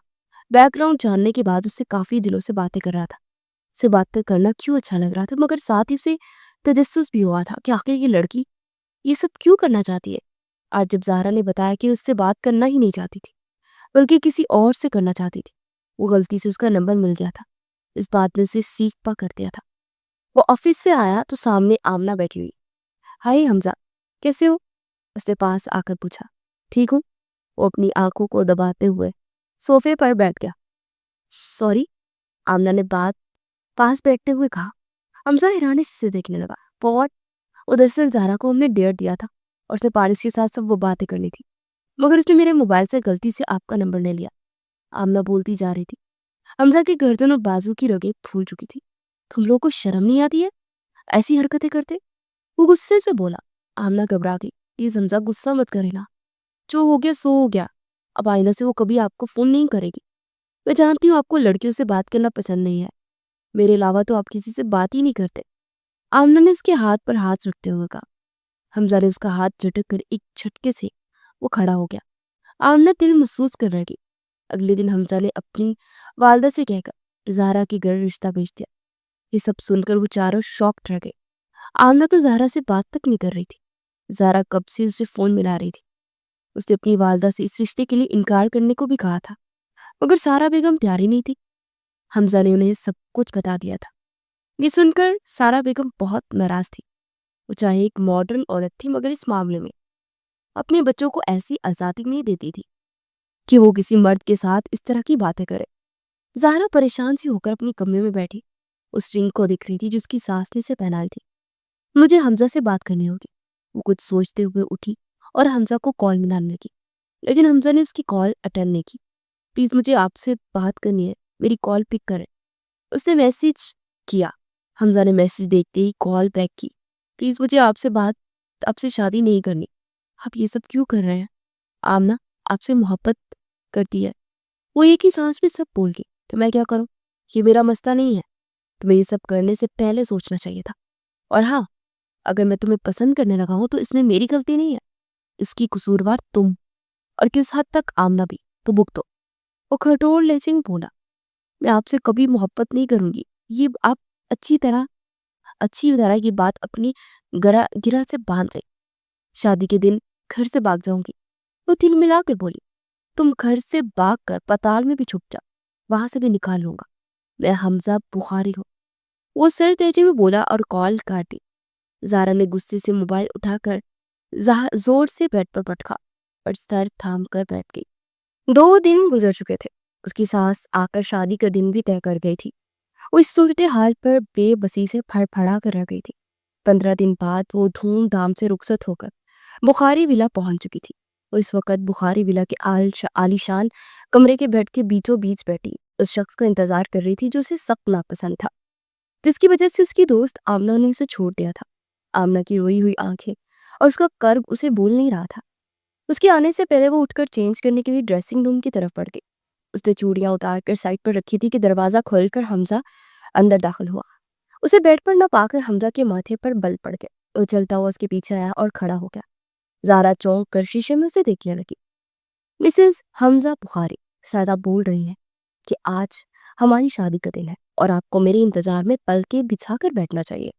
بیک گراؤنڈ جاننے کے بعد اس سے کافی دنوں سے باتیں کر رہا تھا۔ اسے باتیں کرنا کیوں اچھا لگ رہا تھا، مگر ساتھ ہی اسے تجسس بھی ہوا تھا کہ آخر یہ لڑکی یہ سب کیوں کرنا چاہتی ہے۔ آج جب زہرا نے بتایا کہ اس سے بات کرنا ہی نہیں چاہتی تھی بلکہ کسی اور سے کرنا چاہتی تھی، وہ غلطی سے اس کا نمبر مل گیا تھا، اس بات نے اسے سیکھ پا کر دیا تھا۔ وہ آفس سے آیا تو سامنے آمنہ بیٹھی ہوئی۔ ہائے حمزہ، کیسے ہو؟ اس نے پاس آ کر پوچھا۔ ٹھیک ہوں، وہ اپنی آنکھوں کو دباتے ہوئے صوفے پر بیٹھ گیا۔ سوری، آمنہ نے بات پاس بیٹھتے ہوئے کہا۔ حمزہ حیرانی سے اسے دیکھنے لگا۔ پوٹ، وہ دراصل زہرا کو ہم نے ڈیئر دیا تھا اور اسے پارس کے ساتھ سب وہ باتیں کرنی تھی، مگر اس نے میرے موبائل سے غلطی سے آپ کا نمبر لے لیا۔ آمنہ بولتی جا رہی تھی۔ حمزہ کی گردن اور بازو کی رگیں پھول چکی تھی۔ تم لوگوں کو شرم نہیں آتی ہے ایسی حرکتیں کرتے؟ وہ غصے سے بولا۔ آمنہ گھبرا گئی۔ پلیز حمزہ، غصہ مت کرے نا، جو ہو گیا سو ہو گیا، اب آئندہ سے وہ کبھی آپ کو فون نہیں کرے گی۔ میں جانتی ہوں آپ کو لڑکیوں سے بات کرنا پسند نہیں ہے، میرے علاوہ تو آپ کسی سے بات ہی نہیں کرتے۔ آمنہ نے اس کے ہاتھ پر ہاتھ رکھتے ہوئے کہا۔ حمزہ نے اس کا ہاتھ جھٹک کر ایک جھٹکے سے وہ کھڑا ہو گیا۔ آمنہ دل محسوس کر رہ گئی۔ اگلے دن حمزہ نے اپنی والدہ سے کہہ کر زہرا کی گھر رشتہ بھیج دیا۔ یہ سب سن کر وہ چاروں شاکڈ رہ گئے۔ آمنہ تو زہرا سے بات تک نہیں کر رہی تھی۔ زہرا کب سے اسے فون ملا رہی تھی۔ اس نے اپنی والدہ سے اس رشتے کے لیے انکار کرنے کو بھی کہا تھا، مگر سارا بیگم تیار ہی نہیں تھی۔ حمزہ نے انہیں سب کچھ بتا دیا تھا۔ یہ سن کر سارا بیگم بہت ناراض تھی۔ وہ چاہے ایک ماڈرن عورت تھی، مگر اس معاملے میں اپنے بچوں کو ایسی آزادی نہیں دیتی تھی کہ وہ کسی مرد کے ساتھ اس طرح کی باتیں کرے۔ زہرا پریشان سی ہو کر اپنی کمرے میں بیٹھی اس رنگ کو دیکھ رہی تھی جو اس کی ساس نے اسے پہنائی تھی۔ مجھے حمزہ سے بات کرنی ہوگی، وہ کچھ سوچتے ہوئے اٹھی اور حمزہ کو کال ملانے لگی، لیکن حمزہ نے اس کی کال اٹینڈ نہیں کی۔ پلیز مجھے آپ سے بات کرنی ہے، میری کال پک کریں، اس نے میسج کیا۔ حمزہ نے میسج دیکھتے ہی کال بیک کی۔ پلیز مجھے آپ سے شادی نہیں کرنی، آپ یہ سب کیوں کر رہے ہیں؟ آمنہ آپ سے محبت کرتی ہے، وہ ایک ہی سانس میں سب بول گئی۔ تو میں کیا کروں؟ یہ میرا مسئلہ نہیں ہے، تمہیں یہ سب کرنے سے پہلے سوچنا چاہیے تھا، اور ہاں، اگر میں تمہیں پسند کرنے لگا ہوں تو اس میں میری غلطی نہیں ہے، اس کی قصوروار تم اور کس حد تک آمنہ بھی، تو بھگتو۔ وہ کھٹور لہجے میں بولا، میں آپ سے کبھی محبت نہیں کروں گی، یہ آپ اچھی طرح یہ بات اپنی گرہ سے باندھ لیں۔ شادی کے دن گھر سے بھاگ جاؤں گی۔ وہ تل ملا کر بولی، تم گھر سے بھاگ کر پتال میں بھی چھپ جا، وہاں سے بھی نکال لوں گا، میں حمزہ بخاری ہوں۔ وہ سر تیزی میں بولا اور کال کاٹ دی۔ زہرا نے غصے سے موبائل اٹھا کر زور سے بیڈ پر پٹکا اور سر تھام کر بیٹھ گئی۔ 2 دن گزر چکے تھے، اس کی ساس آ کر شادی کا دن بھی طے کر گئی تھی۔ وہ اس صورتحال پر بے بسی سے پھڑ پھڑا کر رہ گئی تھی۔ 15 دن بعد وہ دھوم دھام سے رخصت ہو کر بخاری ولا پہنچ چکی تھی۔ وہ اس وقت بخاری ولا کے عالیشان کمرے کے بیڈ کے بیچوں بیچ بیٹھی اس شخص کا انتظار کر رہی تھی جو اسے سخت ناپسند تھا، جس کی وجہ سے اس کی دوست آمنہ نے اسے چھوڑ دیا تھا۔ آمنہ کی روئی ہوئی آنکھیں اور اس کا کرب اسے بول نہیں رہا تھا۔ اس کے آنے سے پہلے وہ اٹھ کر چینج کرنے کے لیے ڈریسنگ روم کی طرف بڑھ گئی۔ اس نے چوڑیاں اتار کر سائڈ پر رکھی تھی کہ دروازہ کھول کر حمزہ اندر داخل ہوا۔ اسے بیڈ پر نہ پا کر حمزہ کے ماتھے پر بل پڑ گئے۔ وہ چلتا ہوا اس کے پیچھے آیا اور کھڑا ہو گیا۔ زہرا چونک کر شیشے میں اسے دیکھنے لگی۔ مسز حمزہ بخاری، شاید آپ بول رہی ہیں کہ آج ہماری شادی کا دن ہے اور آپ کو میرے انتظار میں پلکیں بچھا کر بیٹھنا چاہیے۔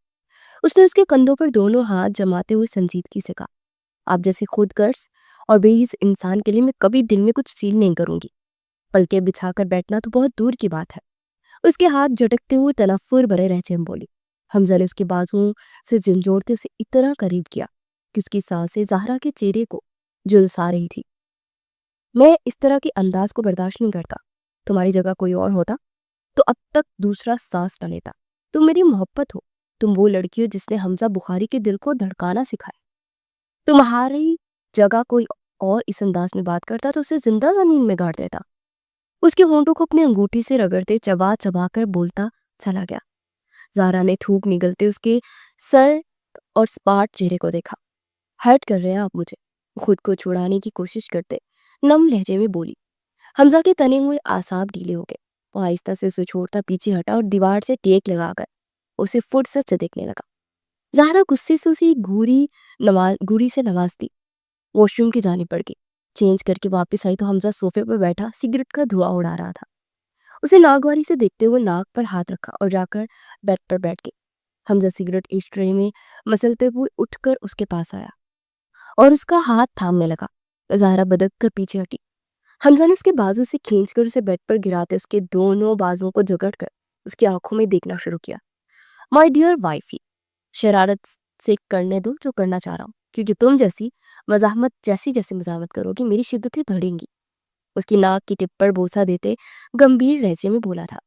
اس نے اس کے کندھوں پر دونوں ہاتھ جماتے ہوئے سنجیدگی سے کہا، آپ جیسے خود غرض اور بے حس انسان کے لیے میں کبھی دل میں کچھ فیل نہیں کروں گی۔ پلکیں بچھا کر بیٹھنا تو بہت دور کی بات ہے۔ اس کے ہاتھ جھٹکتے ہوئے تنفر بھرے لہجے میں بولی۔ حمزہ نے اس کے بازوؤں سے جھنجھوڑتے اسے اتنا قریب کیا کہ اس کی سانسیں زہرا کے چہرے کو جھلسا رہی تھی۔ میں اس طرح کے انداز کو برداشت نہیں کرتا۔ تمہاری جگہ کوئی اور ہوتا تو اب تک دوسرا سانس نہ لیتا۔ تم میری محبت ہو، تم وہ لڑکی ہو جس نے حمزہ بخاری کے دل کو دھڑکانا سکھایا۔ تمہاری جگہ کوئی اور اس انداز میں بات کرتا تو اسے زندہ زمین میں گاڑ دیتا۔ اس کے ہونٹوں کو اپنی انگوٹھی سے رگڑتے چبا چبا کر بولتا چلا گیا۔ زہرا نے تھوک نگلتے اس کے سر اور سپاٹ چہرے کو دیکھا۔ ہرٹ کر رہے ہیں آپ مجھے، خود کو چھڑانے کی کوشش کرتے نم لہجے میں بولی۔ حمزہ کے تنے ہوئے اعصاب ڈھیلے ہو گئے۔ وہ آہستہ سے اسے چھوڑتا پیچھے ہٹا اور دیوار سے ٹیک لگا کر اسے فرصت سے دیکھنے لگا۔ زہرا غصے سے اسے گوری سے نوازتی واش روم کی جانب بڑھ گئی۔ چینج کر کے واپس آئی تو حمزہ صوفے پر بیٹھا سگریٹ کا دھواں اڑا رہا تھا۔ اسے ناگواری سے دیکھتے ہوئے ناک پر ہاتھ رکھا اور جا کر بیڈ پر بیٹھ گئی۔ حمزہ سگریٹ ایش ٹرے میں مسلتے ہوئے اٹھ کر اس کے پاس آیا اور اس کا ہاتھ تھامنے لگا۔ زہرا بدک کر پیچھے ہٹی۔ حمزہ نے اس کے بازو سے کھینچ کر اسے بیڈ پر گراتے اس کے دونوں بازوؤں کو جکڑ کر اس کی آنکھوں میں دیکھنا شروع کیا۔ مائی ڈیئر وائفی، شرارت سے کرنے دو جو کرنا چاہ رہا ہوں، کیونکہ تم جیسی مزاحمت کرو گی میری شدتیں بڑھیں گی۔ اس کی ناک کی ٹپ پر بوسہ دیتے گمبھیر لہجے میں بولا تھا۔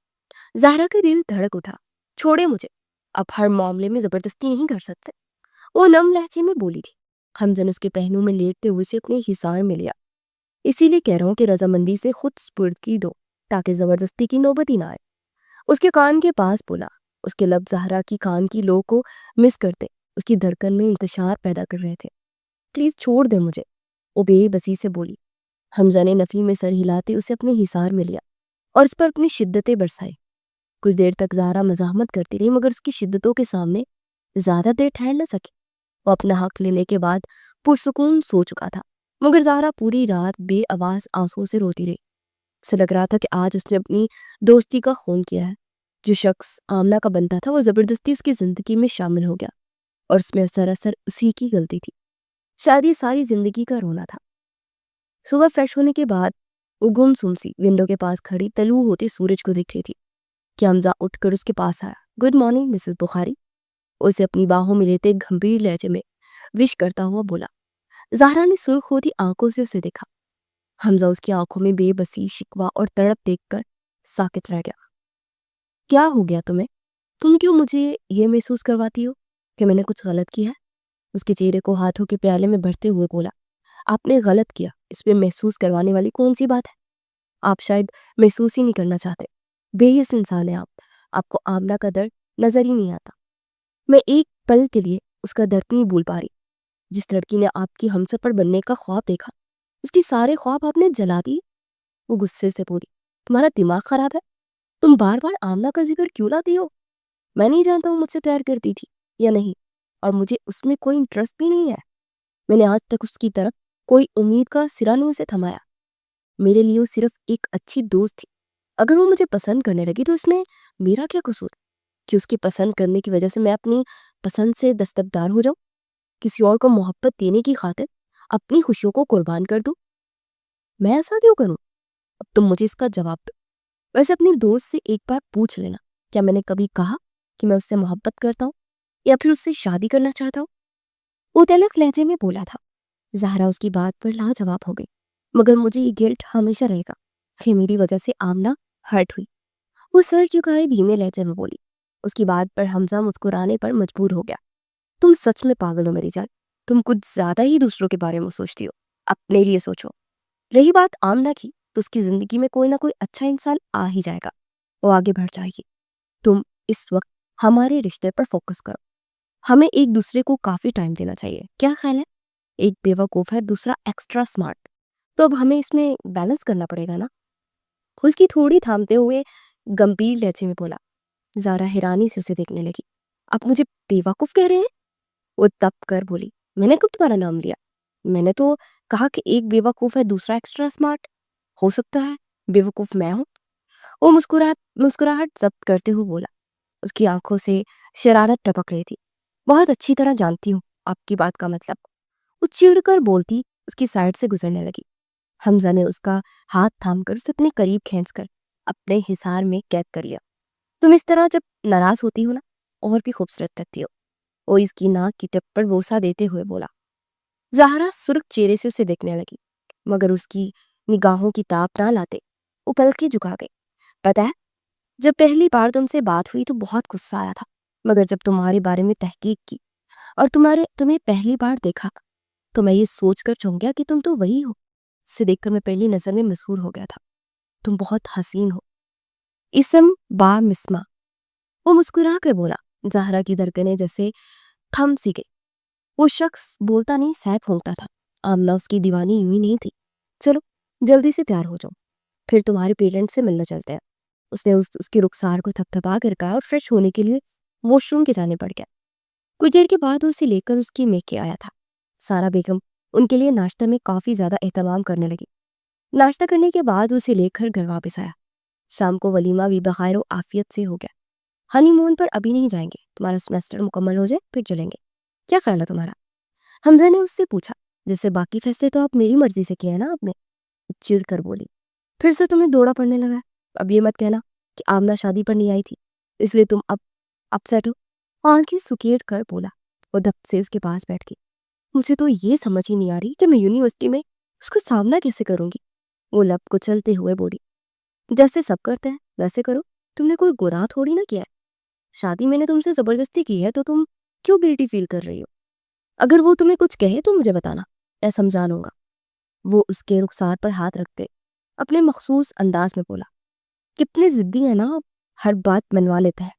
زہرا کا دل دھڑک اٹھا۔ چھوڑے مجھے، اب ہر معاملے میں زبردستی نہیں کر سکتے، وہ نم لہجے میں بولی تھی۔ حمزہ نے اس کے پہنوں میں لیٹتے ہوئے اسے اپنے حصار میں لیا۔ اسی لیے کہہ رہا ہوں کہ رضامندی سے خود سپردگی دو تاکہ زبردستی کی نوبت ہی نہ آئے۔ اس کے کان کے پاس بولا۔ اس کے لب زہرا کی کان کی لو کو مس کرتے اس کی دھڑکن میں انتشار پیدا کر رہے تھے۔ پلیز چھوڑ دے مجھے، وہ بے بسی سے بولی۔ حمزہ نے نفی میں سر ہلاتے اسے اپنے حصار میں لیا اور اس پر اپنی شدتیں برسائی۔ کچھ دیر تک زہرا مزاحمت کرتی رہی مگر اس کی شدتوں کے سامنے زیادہ دیر ٹھہر نہ سکی۔ وہ اپنا حق لینے کے بعد پرسکون سو چکا تھا مگر زہرا پوری رات بے آواز آنسوؤں سے روتی رہی۔ اسے لگ رہا تھا کہ آج اس نے اپنی دوستی کا خون کیا ہے۔ جو شخص آمنہ کا بنتا تھا وہ زبردستی اس کی زندگی میں شامل ہو گیا اور اس میں سراسر اسی کی غلطی تھی۔ شاید یہ ساری زندگی کا رونا تھا۔ صبح فریش ہونے کے بعد وہ گمسم سی ونڈو کے پاس کھڑی طلوع ہوتے سورج کو دیکھ رہی تھی کہ حمزہ اٹھ کر اس کے پاس آیا۔ گڈ مارننگ مسز بخاری، اسے اپنی باہوں میں لیتے گھمبیر لہجے میں وش کرتا ہوا بولا۔ زہرا نے سرخ ہوتی آنکھوں سے اسے دیکھا۔ حمزہ اس کی آنکھوں میں بے بسی، شکوہ اور تڑپ دیکھ کر ساکت رہ گیا۔ کیا ہو گیا تمہیں؟ تم کیوں مجھے یہ محسوس کرواتی ہو کہ میں نے کچھ غلط کیا ہے؟ اس کے چہرے کو ہاتھوں کے پیالے میں بھرتے ہوئے بولا۔ آپ نے غلط کیا، اس میں محسوس کروانے والی کون سی بات ہے؟ آپ شاید محسوس ہی نہیں کرنا چاہتے۔ بے حس انسان ہے آپ کو آمنہ کا درد نظر ہی نہیں آتا۔ میں ایک پل کے لیے اس کا درد نہیں بھول پا رہی۔ جس لڑکی نے آپ کی ہمسفر بننے کا خواب دیکھا اس کی سارے خواب آپ نے جلا دیے۔ وہ غصے سے بولی۔ تمہارا دماغ خراب ہے؟ تم بار بار آمنہ کا ذکر کیوں لاتی ہو؟ میں نہیں جانتا وہ مجھ سے پیار کرتی تھی یا نہیں، اور مجھے اس میں کوئی انٹرسٹ بھی نہیں ہے۔ میں نے آج تک اس کی طرف کوئی امید کا سرا نہیں اسے تھمایا. میرے لیے وہ صرف ایک اچھی دوست تھی. اگر وہ مجھے پسند کرنے لگی تو اس میں میرا کیا قصور کہ اس کی پسند کرنے کی وجہ سے میں اپنی پسند سے دستبردار ہو جاؤں, کسی اور کو محبت دینے کی خاطر اپنی خوشیوں کو قربان کر دوں. میں ایسا کیوں کروں؟ اب تم مجھے اس کا جواب دو. ویسے اپنی دوست سے ایک بار پوچھ لینا, کیا میں نے کبھی کہا کہ میں اس سے محبت کرتا ہوں یا پھر اس سے شادی کرنا چاہتا ہوں؟ وہ تلخ لہجے میں بولا تھا. زہرا اس کی بات پر لاجواب ہو گئی, مگر مجھے یہ گلٹ ہمیشہ رہے گا کہ میری وجہ سے آمنہ ہرٹ ہوئی. وہ سر جھکائے دھیمے لہجے میں بولی. اس کی بات پر حمزہ مسکرانے پر مجبور ہو گیا. تم سچ میں پاگل ہو میری جان, تم کچھ زیادہ ہی دوسروں کے بارے میں سوچتی ہو, اپنے لیے سوچو. رہی بات آمنہ کی تو اس کی زندگی میں کوئی نہ کوئی اچھا انسان آ ہی جائے گا, وہ آگے بڑھ جائے گی. تم اس وقت ہمارے رشتے پر فوکس کرو. ہمیں ایک دوسرے کو کافی ٹائم دینا چاہیے, کیا خیال ہے؟ ایک بیوقوف ہے, دوسرا ایکسٹرا سمارٹ, تو اب ہمیں اس میں بیلنس کرنا پڑے گا نا. اس کی تھوڑی تھامتے ہوئے گمبھیر لہجے میں بولا. زہرا حیرانی سے اسے دیکھنے لگی. آپ مجھے بیوقوف کہہ رہے ہیں؟ وہ تپ کر بولی. میں نے کب تمہارا نام لیا؟ میں نے تو کہا کہ ایک بیوقوف ہے, دوسرا ایکسٹرا سمارٹ. ہو سکتا ہے بیوقوف میں ہوں. وہ مسکراہٹ ضبط کرتے ہوئے بولا. اس کی آنکھوں سے شرارت ٹپک رہی تھی. بہت اچھی طرح جانتی ہوں آپ کی بات کا مطلب. وہ چڑ کر بولتی اس کی سائڈ سے گزرنے لگی. حمزہ نے اس کا ہاتھ تھام کر اسے اپنے قریب کھینچ کر اپنے حصار میں قید کر لیا. تم اس طرح جب ناراض ہوتی ہو نا, اور بھی خوبصورت لگتی ہو. وہ اس کی ناک کی ٹپ پر بوسہ دیتے ہوئے بولا. زہرا سرخ چہرے سے اسے دیکھنے لگی, مگر اس کی نگاہوں کی تاب نہ لاتے وہ پلکیں جھکا گئی. پتہ ہے, جب پہلی بار تم سے بات ہوئی تو بہت غصہ آیا تھا, مگر جب تمہارے بارے میں تحقیق کی اور تمہیں پہلی بار دیکھا تو میں یہ سوچ کر چونک گیا کہ تم تو وہی ہو. اسے دیکھ کر میں پہلی نظر میں مسحور ہو گیا تھا. تم بہت حسین ہو. اسم با مسما, وہ مسکرا کر بولا. زہرا کی دھڑکنیں جیسے تھم سی گئی. وہ شخص بولتا نہیں سہ پھونکتا تھا. آمنہ اس کی دیوانی یوں ہی نہیں تھی. چلو جلدی سے تیار ہو جاؤ, پھر تمہارے پیرنٹ سے ملنا چلتے ہیں. اس نے اس کے رخسار کو تھپ تھپا کر کہا اور فریش ہونے کے لیے واش روم کے جانے پڑ گیا. کچھ دیر کے بعد وہ اسے لے کر اس کی میکے آیا تھا. سارا بیگم ان کے لیے ناشتہ میں کافی زیادہ اہتمام کرنے لگی. ناشتہ کرنے کے بعد اسے لے کر گھر واپس آیا. شام کو ولیمہ بھی بخیر و عافیت سے ہو گیا. ہنی مون پر ابھی نہیں جائیں گے, تمہارا سمیسٹر مکمل ہو جائے پھر چلیں گے. کیا خیال ہے تمہارا؟ حمزہ نے اس سے پوچھا. جیسے باقی فیصلے تو آپ میری مرضی سے کیے ہیں نا آپ نے. چڑ کر بولی. پھر سے تمہیں دوڑا پڑنے لگا. اب یہ مت کہنا کہ آمنہ شادی پر نہیں آئی تھی اس لیے تم اب اپسیٹ ہو. آنکھیں سکیڑ کر بولا. وہ دھپ سے اس کے پاس بیٹھ گئی. مجھے تو یہ سمجھ ہی نہیں آ رہی کہ میں یونیورسٹی میں اس کا سامنا کیسے کروں گی. وہ لب کچلتے ہوئے بولی. جیسے سب کرتے ہیں ویسے کرو, تم نے کوئی گناہ تھوڑی نہ کیا ہے. شادی میں نے تم سے زبردستی کی ہے تو تم کیوں گلٹی فیل کر رہی ہو؟ اگر وہ تمہیں کچھ کہے تو مجھے بتانا, میں سمجھا لوں گا. وہ اس کے رخسار پر ہاتھ رکھتے اپنے مخصوص انداز میں بولا. کتنے ضدی ہیں نا آپ, ہر بات منوا لیتا ہے.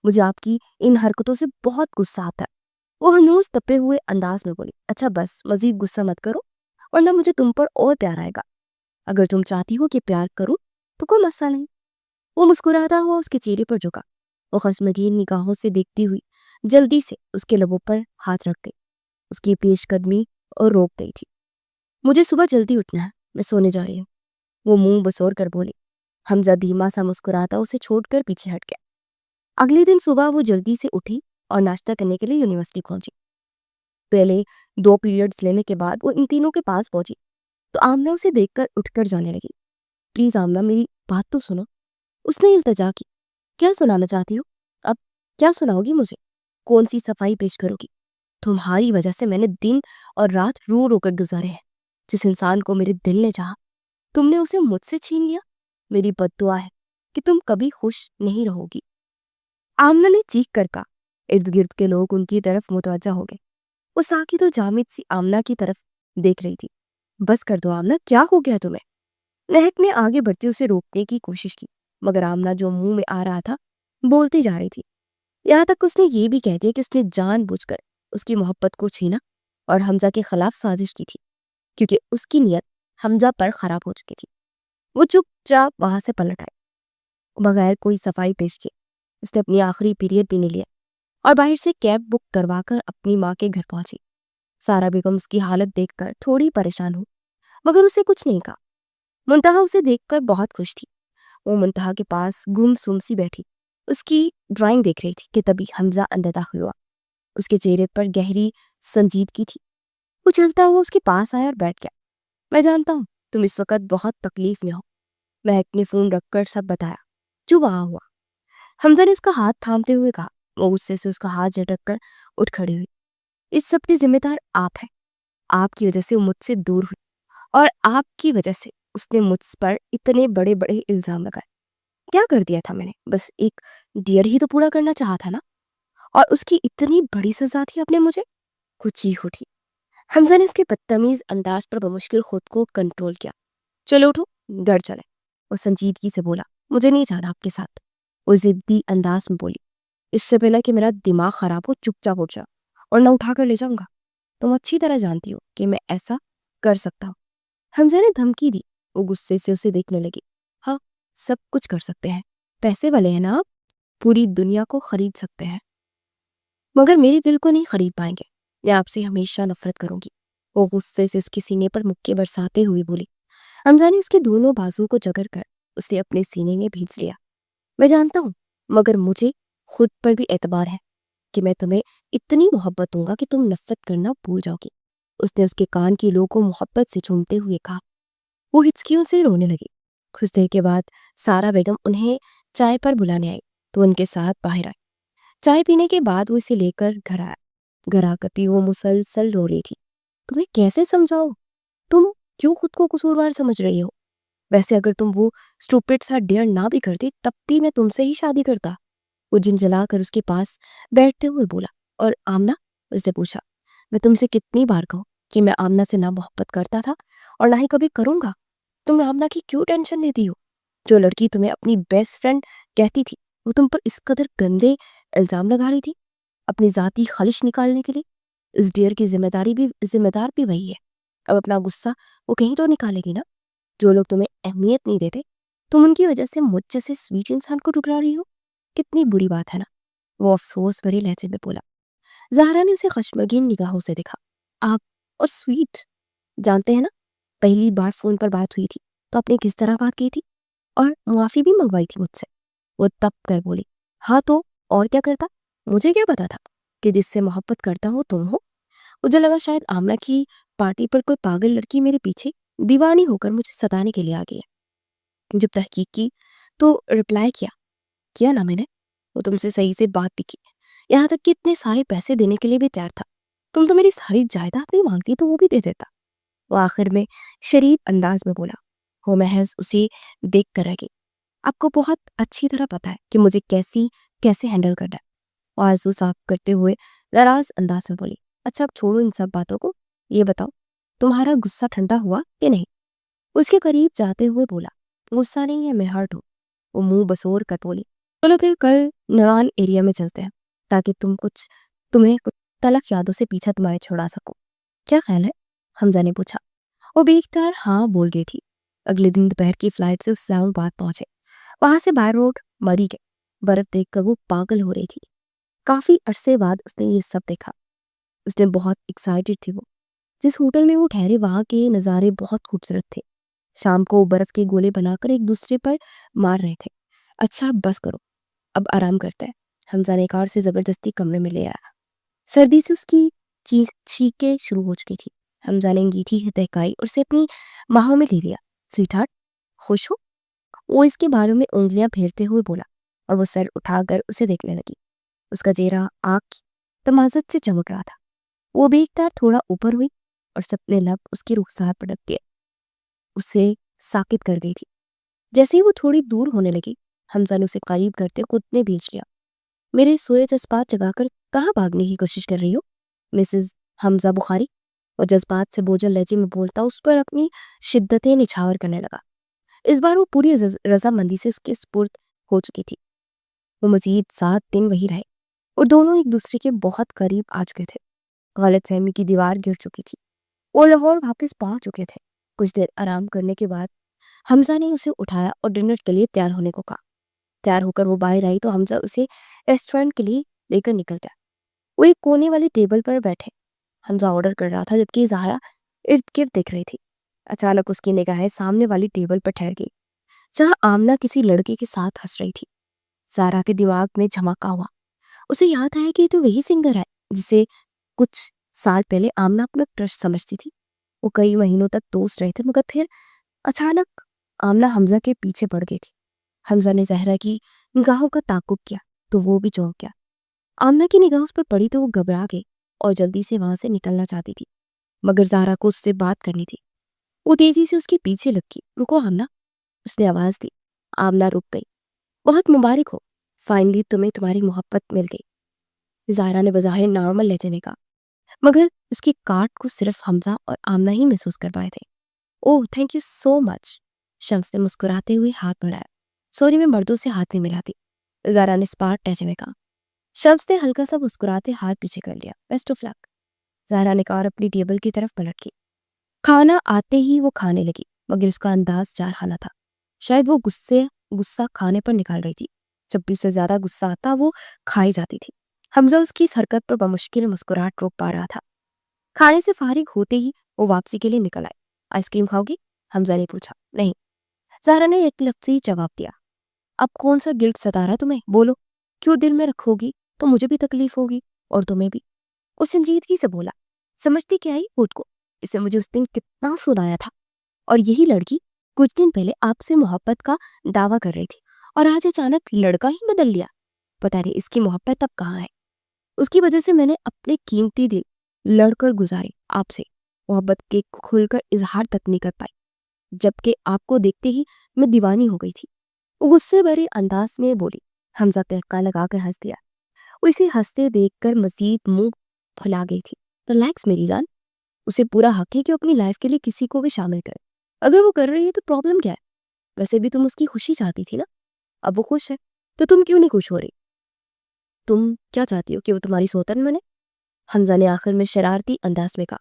مجھے آپ کی ان حرکتوں سے بہت غصہ آتا ہے. وہ ہنوز تپے ہوئے انداز میں بولی. اچھا بس مزید غصہ مت کرو ورنہ مجھے تم پر اور پیار آئے گا. اگر تم چاہتی ہو کہ پیار کروں تو کوئی مسئلہ نہیں. وہ مسکراتا ہوا اس کے چہرے پر جھکا. وہ خشمگین نگاہوں سے دیکھتی ہوئی جلدی سے اس کے لبوں پر ہاتھ رکھ گئی. اس کی پیش قدمی اور روک گئی تھی. مجھے صبح جلدی اٹھنا ہے, میں سونے جا رہی ہوں. وہ منہ بسور کر بولی. حمزہ دھیما سا مسکراتا اسے چھوڑ کر پیچھے ہٹ گیا. اگلے دن صبح وہ جلدی سے اٹھی اور ناشتہ کرنے کے لیے یونیورسٹی پہنچی. پہلے 2 پیریڈز لینے کے بعد وہ ان تینوں کے پاس پہنچی تو آمنہ اسے دیکھ کر اٹھ کر جانے لگی. پلیز آمنہ میری بات تو سنو. اس نے التجا کی. کیا سنانا چاہتی ہو؟ اب کیا سناؤ گی مجھے؟ کون سی صفائی پیش کرو گی؟ تمہاری وجہ سے میں نے دن اور رات رو رو کر گزارے ہیں. جس انسان کو میرے دل نے چاہا تم نے اسے مجھ سے چھین لیا. میری بد دعا ہے کہ تم کبھی خوش نہیں رہو گی. آمنہ نے چیخ کر کہا. ارد گرد کے لوگ ان کی طرف متوجہ ہو گئے. وہ ساکت و جامد سی آمنہ کی طرف دیکھ رہی تھی. بس کر دو آمنہ, کیا ہو گیا تمہیں؟ مہک نے آگے بڑھتے اسے روکنے کی کوشش کی, مگر آمنہ جو منہ میں آ رہا تھا بولتی جا رہی تھی. یہاں تک اس نے یہ بھی کہہ دیا کہ اس نے جان بوجھ کر اس کی محبت کو چھینا اور حمزہ کے خلاف سازش کی تھی, کیونکہ اس کی نیت حمزہ پر خراب ہو چکی تھی. وہ چپ چاپ وہاں سے پلٹ آئی. بغیر کوئی صفائی پیش کیے اس نے اپنی آخری پیریڈ بھی نہیں لیا اور باہر سے کیب بک کروا کر اپنی ماں کے گھر پہنچی. سارا بیگم اس کی حالت دیکھ کر تھوڑی پریشان ہو مگر اسے کچھ نہیں کہا۔ منتہا اسے دیکھ کر بہت خوش تھی۔ وہ منتہا کے پاس گم سم سی بیٹھی اس کی ڈرائنگ دیکھ رہی تھی کہ تبھی حمزہ اندر داخل ہوا۔ اس کے چہرے پر گہری سنجیدگی تھی۔ وہ چلتا ہوا اس کے پاس آیا اور بیٹھ گیا۔ میں جانتا ہوں تم اس وقت بہت تکلیف میں ہو، مہک نے فون رکھ کر سب بتایا جو وہاں ہوا۔ حمزہ نے اس کا ہاتھ تھامتے ہوئے کہا۔ وہ غصے سے اس کا ہاتھ جھٹک کر اٹھ کھڑی ہوئی۔ اس سب کے ذمہ دار آپ ہیں، آپ کی وجہ سے وہ مجھ سے دور ہوئی اور آپ کی وجہ سے اس نے مجھ پر اتنے بڑے بڑے الزام لگائے۔ کیا کر دیا تھا میں نے؟ بس ایک ڈیئر ہی تو پورا کرنا چاہا تھا نا، اور اس کی اتنی بڑی سزا تھی آپ نے مجھے۔ کچھ چیخ اٹھی۔ حمزہ نے اس کے بدتمیز انداز پر بمشکل خود کو کنٹرول کیا۔ چلو اٹھو، گھر چلے، وہ سنجیدگی سے بولا۔ مجھے نہیں جانا آپ کے ساتھ، وہ ضدی انداز میں بولی۔ اس سے پہلے کہ میرا دماغ خراب ہو چپ چاپ اٹھ جا اور نہ اٹھا کر لے جاؤں گا۔ تم اچھی طرح جانتی ہو کہ میں ایسا کر سکتا ہوں۔ حمزہ نے دھمکی دی۔ وہ غصے سے اسے دیکھنے لگی۔ ہاں، سب کچھ کر سکتے ہیں، پیسے والے ہیں نا آپ، پوری دنیا کو خرید سکتے ہیں، مگر میرے دل کو نہیں خرید پائیں گے۔ میں آپ سے ہمیشہ نفرت کروں گی، وہ غصے سے اس کے سینے پر مکے برساتے ہوئے بولی۔ حمزہ نے اس کے دونوں بازو کو جکڑ کر اسے اپنے سینے میں بھینچ لیا۔ میں جانتا ہوں، مگر مجھے خود پر بھی اعتبار ہے کہ میں تمہیں اتنی محبت دوں گا کہ تم نفرت کرنا بھول جاؤ گی۔ اس نے اس کے کان کی لو کو محبت سے چومتے ہوئے کہا۔ وہ ہچکیوں سے رونے لگی۔ کچھ دیر کے بعد سارا بیگم انہیں چائے پر بلانے آئی تو ان کے ساتھ باہر آئی۔ چائے پینے کے بعد وہ اسے لے کر گھر آیا۔ گھر آ کر بھی وہ مسلسل رو رہی تھی۔ تمہیں کیسے سمجھاؤ؟ تم کیوں خود کو قصوروار سمجھ رہی ہو؟ ویسے اگر تم وہ اسٹوپڈ سا ڈیئر نہ بھی کرتی تب بھی میں تم سے ہی شادی کرتا، وہ جنجلا کر اس کے پاس بیٹھتے ہوئے بولا۔ اور آمنہ؟ اس نے پوچھا۔ میں تم سے کتنی بار کہوں کہ میں آمنہ سے نہ محبت کرتا تھا اور نہ ہی کبھی کروں گا؟ تم آمنہ کی کیوں ٹینشن لیتی ہو؟ جو لڑکی تمہیں اپنی بیسٹ فرینڈ کہتی تھی وہ تم پر اس قدر گندے الزام لگا رہی تھی اپنی ذاتی خلش نکالنے کے لیے۔ اس ڈیئر کی ذمہ دار بھی وہی ہے۔ اب اپنا غصہ وہ کہیں تو نکالے گی نا۔ جو لوگ تمہیں اہمیت نہیں دیتے تم ان کی وجہ سے مجھ جیسے سویٹ انسان کو ٹکرا رہی ہو، کتنی بری بات ہے نا، وہ افسوس بھرے لہجے میں بولا۔ زہرا نے اسے خشمگین نگاہوں سے دیکھا۔ آپ اور سویٹ، جانتے ہیں نا پہلی بار فون پر بات ہوئی تھی تو آپ نے کس طرح بات کی تھی اور معافی بھی منگوائی تھی مجھ سے، وہ تپ کر بولی۔ ہاں تو اور کیا کرتا؟ مجھے کیا پتا تھا کہ جس سے محبت کرتا ہوں تم ہو؟ مجھے لگا شاید آمنہ کی پارٹی پر کوئی پاگل لڑکی میرے پیچھے دیوانی ہو کر مجھے ستانے کے لیے آ گئی ہے۔ جب تحقیق کی تو رپلائی کیا نا میں نے، وہ تم سے صحیح سے بات بھی کی، یہاں تک کہ اتنے سارے پیسے دینے کے لیے بھی تیار تھا۔ تم تو میری ساری جائیداد نہیں مانگتی تو وہ بھی دے دیتا، وہ آخر میں شریف انداز میں بولا۔ وہ محض اسے دیکھ کر رہ گئی۔ آپ کو بہت اچھی طرح پتا ہے کہ مجھے کیسے ہینڈل کرنا ہے، وہ آنسو صاف کرتے ہوئے ناراض انداز میں بولی۔ اچھا اب چھوڑو ان سب باتوں کو، یہ بتاؤ تمہارا غصہ ٹھنڈا ہوا کہ نہیں؟ اس کے قریب جاتے ہوئے بولا۔ غصہ نہیں ہے، میں ہرٹ ہوں، وہ منہ بسور کر بولی۔ چلو پھر کل نران ایریا میں چلتے ہیں تاکہ تمہیں کچھ تلخ یادوں سے پیچھا تمہارے چھوڑا سکو، کیا خیال ہے؟ حمزہ نے پوچھا۔ وہ بے اختیار ہاں بول گئی تھی۔ اگلے دن دوپہر کی فلائٹ سے اسلام آباد پہنچے۔ وہاں سے بائی روڈ مری گئے۔ برف دیکھ کر وہ پاگل ہو رہی تھی۔ کافی عرصے بعد اس نے یہ سب دیکھا۔ اس نے بہت ایکسائٹڈ تھی۔ وہ جس ہوٹل میں وہ ٹھہرے وہاں کے نظارے بہت خوبصورت تھے۔ شام کو برف کے گولے بنا کر ایک دوسرے پر مار رہے تھے۔ اچھا بس کرو، اب آرام کرتا ہے، حمزہ نے کار سے زبردستی کمرے میں لے آیا۔ سردی سے اس کی چھینکیں شروع ہو چکی تھی۔ حمزہ نے انگیٹھی دہکائی اور اسے اپنی باہوں میں لے لیا۔ سویٹ ہارٹ، خوش ہو؟ وہ اس کے بالوں میں انگلیاں پھیرتے ہوئے بولا اور وہ سر اٹھا کر اسے دیکھنے لگی۔ اس کا چہرہ آگ کی تمازت سے چمک رہا تھا۔ وہ بے اختیار تھوڑا اوپر ہوئی اور سپنے لب اس کے رخسار پر رکھ دیے، اسے ساکت کر گئی تھی۔ جیسے ہی وہ تھوڑی دور ہونے لگی حمزہ نے اسے قریب کرتے خود نے بھیج لیا۔ میرے سوئے جذبات جگا کر کہاں بھاگنے کی کوشش کر رہی ہو مسز حمزہ بخاری؟ وہ جذبات سے بوجھل لہجے میں بولتا اس پر اپنی شدتیں نچھاور کرنے لگا۔ اس بار وہ پوری رضامندی سے اس کے سپرد ہو چکی تھی۔ وہ مزید 7 دن وہی رہے اور دونوں ایک دوسرے کے بہت قریب آ چکے تھے۔ غلط فہمی کی دیوار گر چکی تھی۔ وہ لاہور واپس پہنچ چکے تھے۔ کچھ دیر آرام کرنے کے بعد حمزہ نے اسے اٹھایا اور ڈنر کے لیے تیار ہونے کو کہا۔ تیار ہو کر وہ باہر آئی تو حمزہ اسے ریسٹورنٹ کے لیے لے کر نکل گیا۔ وہ ایک کونے والی ٹیبل پر بیٹھے۔ حمزہ آرڈر کر رہا تھا جبکہ زہرا ارد گرد دیکھ رہی تھی۔ اچانک اس کی نگاہیں سامنے والی ٹیبل پر ٹھہر گئی جہاں آمنہ کسی لڑکے کے ساتھ ہنس رہی تھی۔ زہرا کے دماغ میں جھمکا ہوا، اسے یاد آیا کہ یہ تو وہی سنگر ہے جسے کچھ سال پہلے آمنہ اپنا کرش سمجھتی تھی۔ وہ کئی مہینوں تک دوست رہے تھے مگر پھر اچانک آمنہ حمزہ کے پیچھے پڑ گئی تھی۔ حمزہ نے زہرا کی نگاہوں کا تعاقب کیا تو وہ بھی چونک گیا۔ آمنہ کی نگاہ اس پر پڑی تو وہ گھبرا گئی اور جلدی سے وہاں سے نکلنا چاہتی تھی مگر زہرا کو اس سے بات کرنی تھی۔ وہ تیزی سے اس کے پیچھے لگ گئی۔ رکو آمنہ، اس نے آواز دی۔ آمنہ رک گئی۔ بہت مبارک ہو، فائنلی تمہیں تمہاری محبت مل گئی، زہرا نے بظاہر نارمل لہجے میں کہا مگر اس کی کاٹ کو صرف حمزہ اور آمنہ ہی محسوس کر پائے تھے۔ اوہ تھینک یو سو مچ، شمس نے مسکراتے ہوئے ہاتھ بڑھایا۔ سوری میں مردوں سے ہاتھ نہیں ملاتی، زہرا نے اسپارٹ لہجے میں کہا۔ شمس نے ہلکا سا مسکراتے ہاتھ پیچھے کر لیا۔ بیسٹ آف لک، زہرا نے کہا اور اپنی ٹیبل کی طرف پلٹ گئی۔ کھانا آتے ہی وہ کھانے لگی مگر اس کا انداز جارحانہ تھا۔ شاید وہ غصہ کھانے پر نکال رہی تھی۔ جب بھی اسے زیادہ غصہ آتا وہ کھائی جاتی تھی۔ حمزہ اس کی اس حرکت پر بمشکل مسکراہٹ روک پا رہا تھا۔ کھانے سے فارغ ہوتے ہی وہ واپسی کے لیے نکل آئے۔ آئس کریم کھاؤ گی؟ حمزہ نے پوچھا۔ نہیں، زہرا نے ایک لفظی جواب دیا۔ اب کون سا گلٹ ستا رہا تمہیں؟ بولو، کیوں دل میں رکھو گی تو مجھے بھی تکلیف ہوگی اور تمہیں بھی۔ وہ سنجیدگی سے بولا۔ سمجھتی کیا ہی خود کو، اسے مجھے اس دن کتنا سنایا تھا اور یہی لڑکی کچھ دن پہلے آپ سے محبت کا دعویٰ کر رہی تھی اور آج اچانک لڑکا ہی بدل لیا۔ پتہ نہیں اس کی محبت اب کہاں ہے۔ اس کی وجہ سے میں نے اپنے قیمتی دل لڑ کر گزارے، آپ سے محبت کے کھل کر اظہار تک نہیں کر پائی، جبکہ آپ کو دیکھتے ہی میں دیوانی ہو گئی تھی۔ وہ غصے بھرے انداز میں بولی۔ حمزہ تہکا لگا کر ہنس دیا۔ وہ اسے ہنستے دیکھ کر مزید منہ پھلا گئی تھی۔ ریلیکس میری جان، اسے پورا حق ہے کہ اپنی لائف کے لیے کسی کو بھی شامل کرے۔ اگر وہ کر رہی ہے تو پرابلم کیا ہے؟ ویسے بھی تم اس کی خوشی چاہتی تھی نا، اب وہ خوش ہے تو تم کیوں نہیں خوش ہو رہی؟ تم کیا چاہتی ہو کہ وہ تمہاری سوتن بنے؟ حمزہ نے آخر میں شرارتی انداز میں کہا۔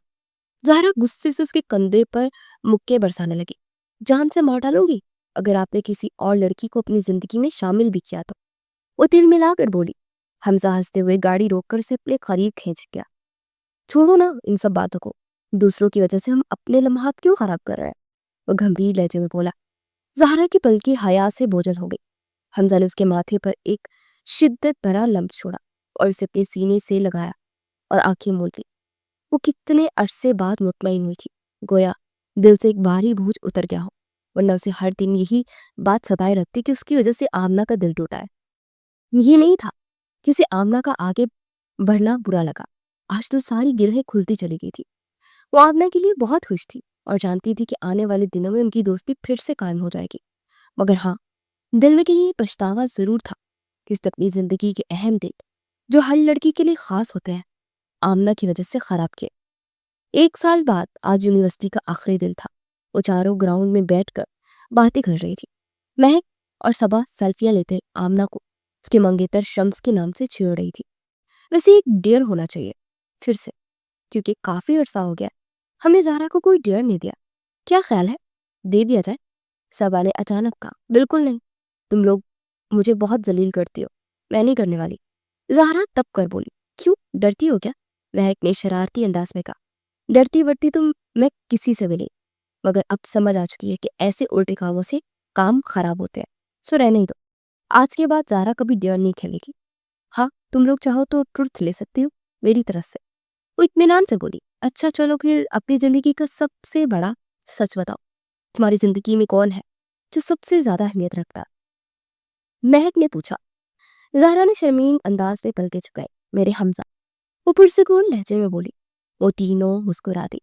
زہرا غصے سے اس کے کندھے پر مکے برسانے لگی۔ جان سے مار ڈالوں گی اگر آپ نے کسی اور لڑکی کو اپنی زندگی میں شامل بھی کیا تو، وہ دل ملا کر بولی۔ حمزہ ہنستے ہوئے گاڑی روک کر اسے اپنے قریب کھینچ گیا۔ چھوڑو نا ان سب باتوں کو، دوسروں کی وجہ سے ہم اپنے لمحات کیوں خراب کر رہے ہیں؟ وہ گھمبیر لہجے میں بولا۔ زہرا کی پلکی حیا سے بوجھل ہو گئی۔ حمزہ نے اس کے ماتھے پر ایک شدت بھرا لمس چھوڑا اور اسے اپنے سینے سے لگایا اور آنکھیں موند لی۔ وہ کتنے عرصے بعد مطمئن ہوئی تھی، گویا دل سے ایک بھاری بوجھ اتر گیا ہو، ورنہ اسے ہر دن یہی بات ستائے رکھتی کہ اس کی وجہ سے آمنہ کا دل ٹوٹا ہے۔ یہ نہیں تھا کہ اسے آمنہ کا آگے بڑھنا برا لگا، آج تو ساری گرہیں کھلتی چلی گئی تھی۔ وہ آمنہ کے لیے بہت خوش تھی اور جانتی تھی کہ آنے والے دنوں میں ان کی دوستی پھر سے قائم ہو جائے گی، مگر ہاں دل میں کہیں پچھتاوا ضرور تھا کہ اس نے اپنی زندگی کے اہم دن جو ہر لڑکی کے لیے خاص ہوتے ہیں آمنہ کی وجہ سے خراب کیے۔ 1 سال بعد آج یونیورسٹی کا آخری دن تھا۔ وہ چاروں گراؤنڈ میں بیٹھ کر باتیں کر رہی تھی۔ مہک اور صبا سیلفیاں لیتے آمنہ کو اس کے منگیتر شمس کے نام سے چھیڑ رہی تھی۔ ویسے ایک ڈیئر ہونا چاہیے پھر سے، کیونکہ کافی عرصہ ہو گیا ہم نے زہرا کو کوئی ڈیئر نہیں دیا۔ کیا خیال ہے دے دیا جائے؟ صبا نے اچانک کہا۔ بالکل نہیں، تم لوگ مجھے بہت ذلیل کرتی ہو، میں نہیں کرنے والی۔ زہرا تب کر بولی۔ کیوں، ڈرتی ہو کیا؟ مہک نے شرارتی انداز میں کہا۔ ڈرتی ورتی تم میں کسی سے بھی نہیں، مگر اب سمجھ آ چکی ہے کہ ایسے الٹے کاموں سے کام خراب ہوتے ہیں، سو رہنے ہی دو۔ آج کے بعد زہرا کبھی ڈیئر نہیں کھیلے گی۔ ہاں تم لوگ چاہو تو ٹروتھ لے سکتی ہو میری طرف سے، وہ اطمینان سے بولی۔ اچھا چلو پھر اپنی زندگی کا سب سے بڑا سچ بتاؤ، تمہاری زندگی میں کون ہے جو سب سے زیادہ اہمیت رکھتا؟ مہک نے پوچھا۔ زہرا نے شرمین انداز میں پلکیں جھکائے۔ میرے حمزہ، وہ پرسکون لہجے میں بولی۔ وہ تینوں مسکرا دی۔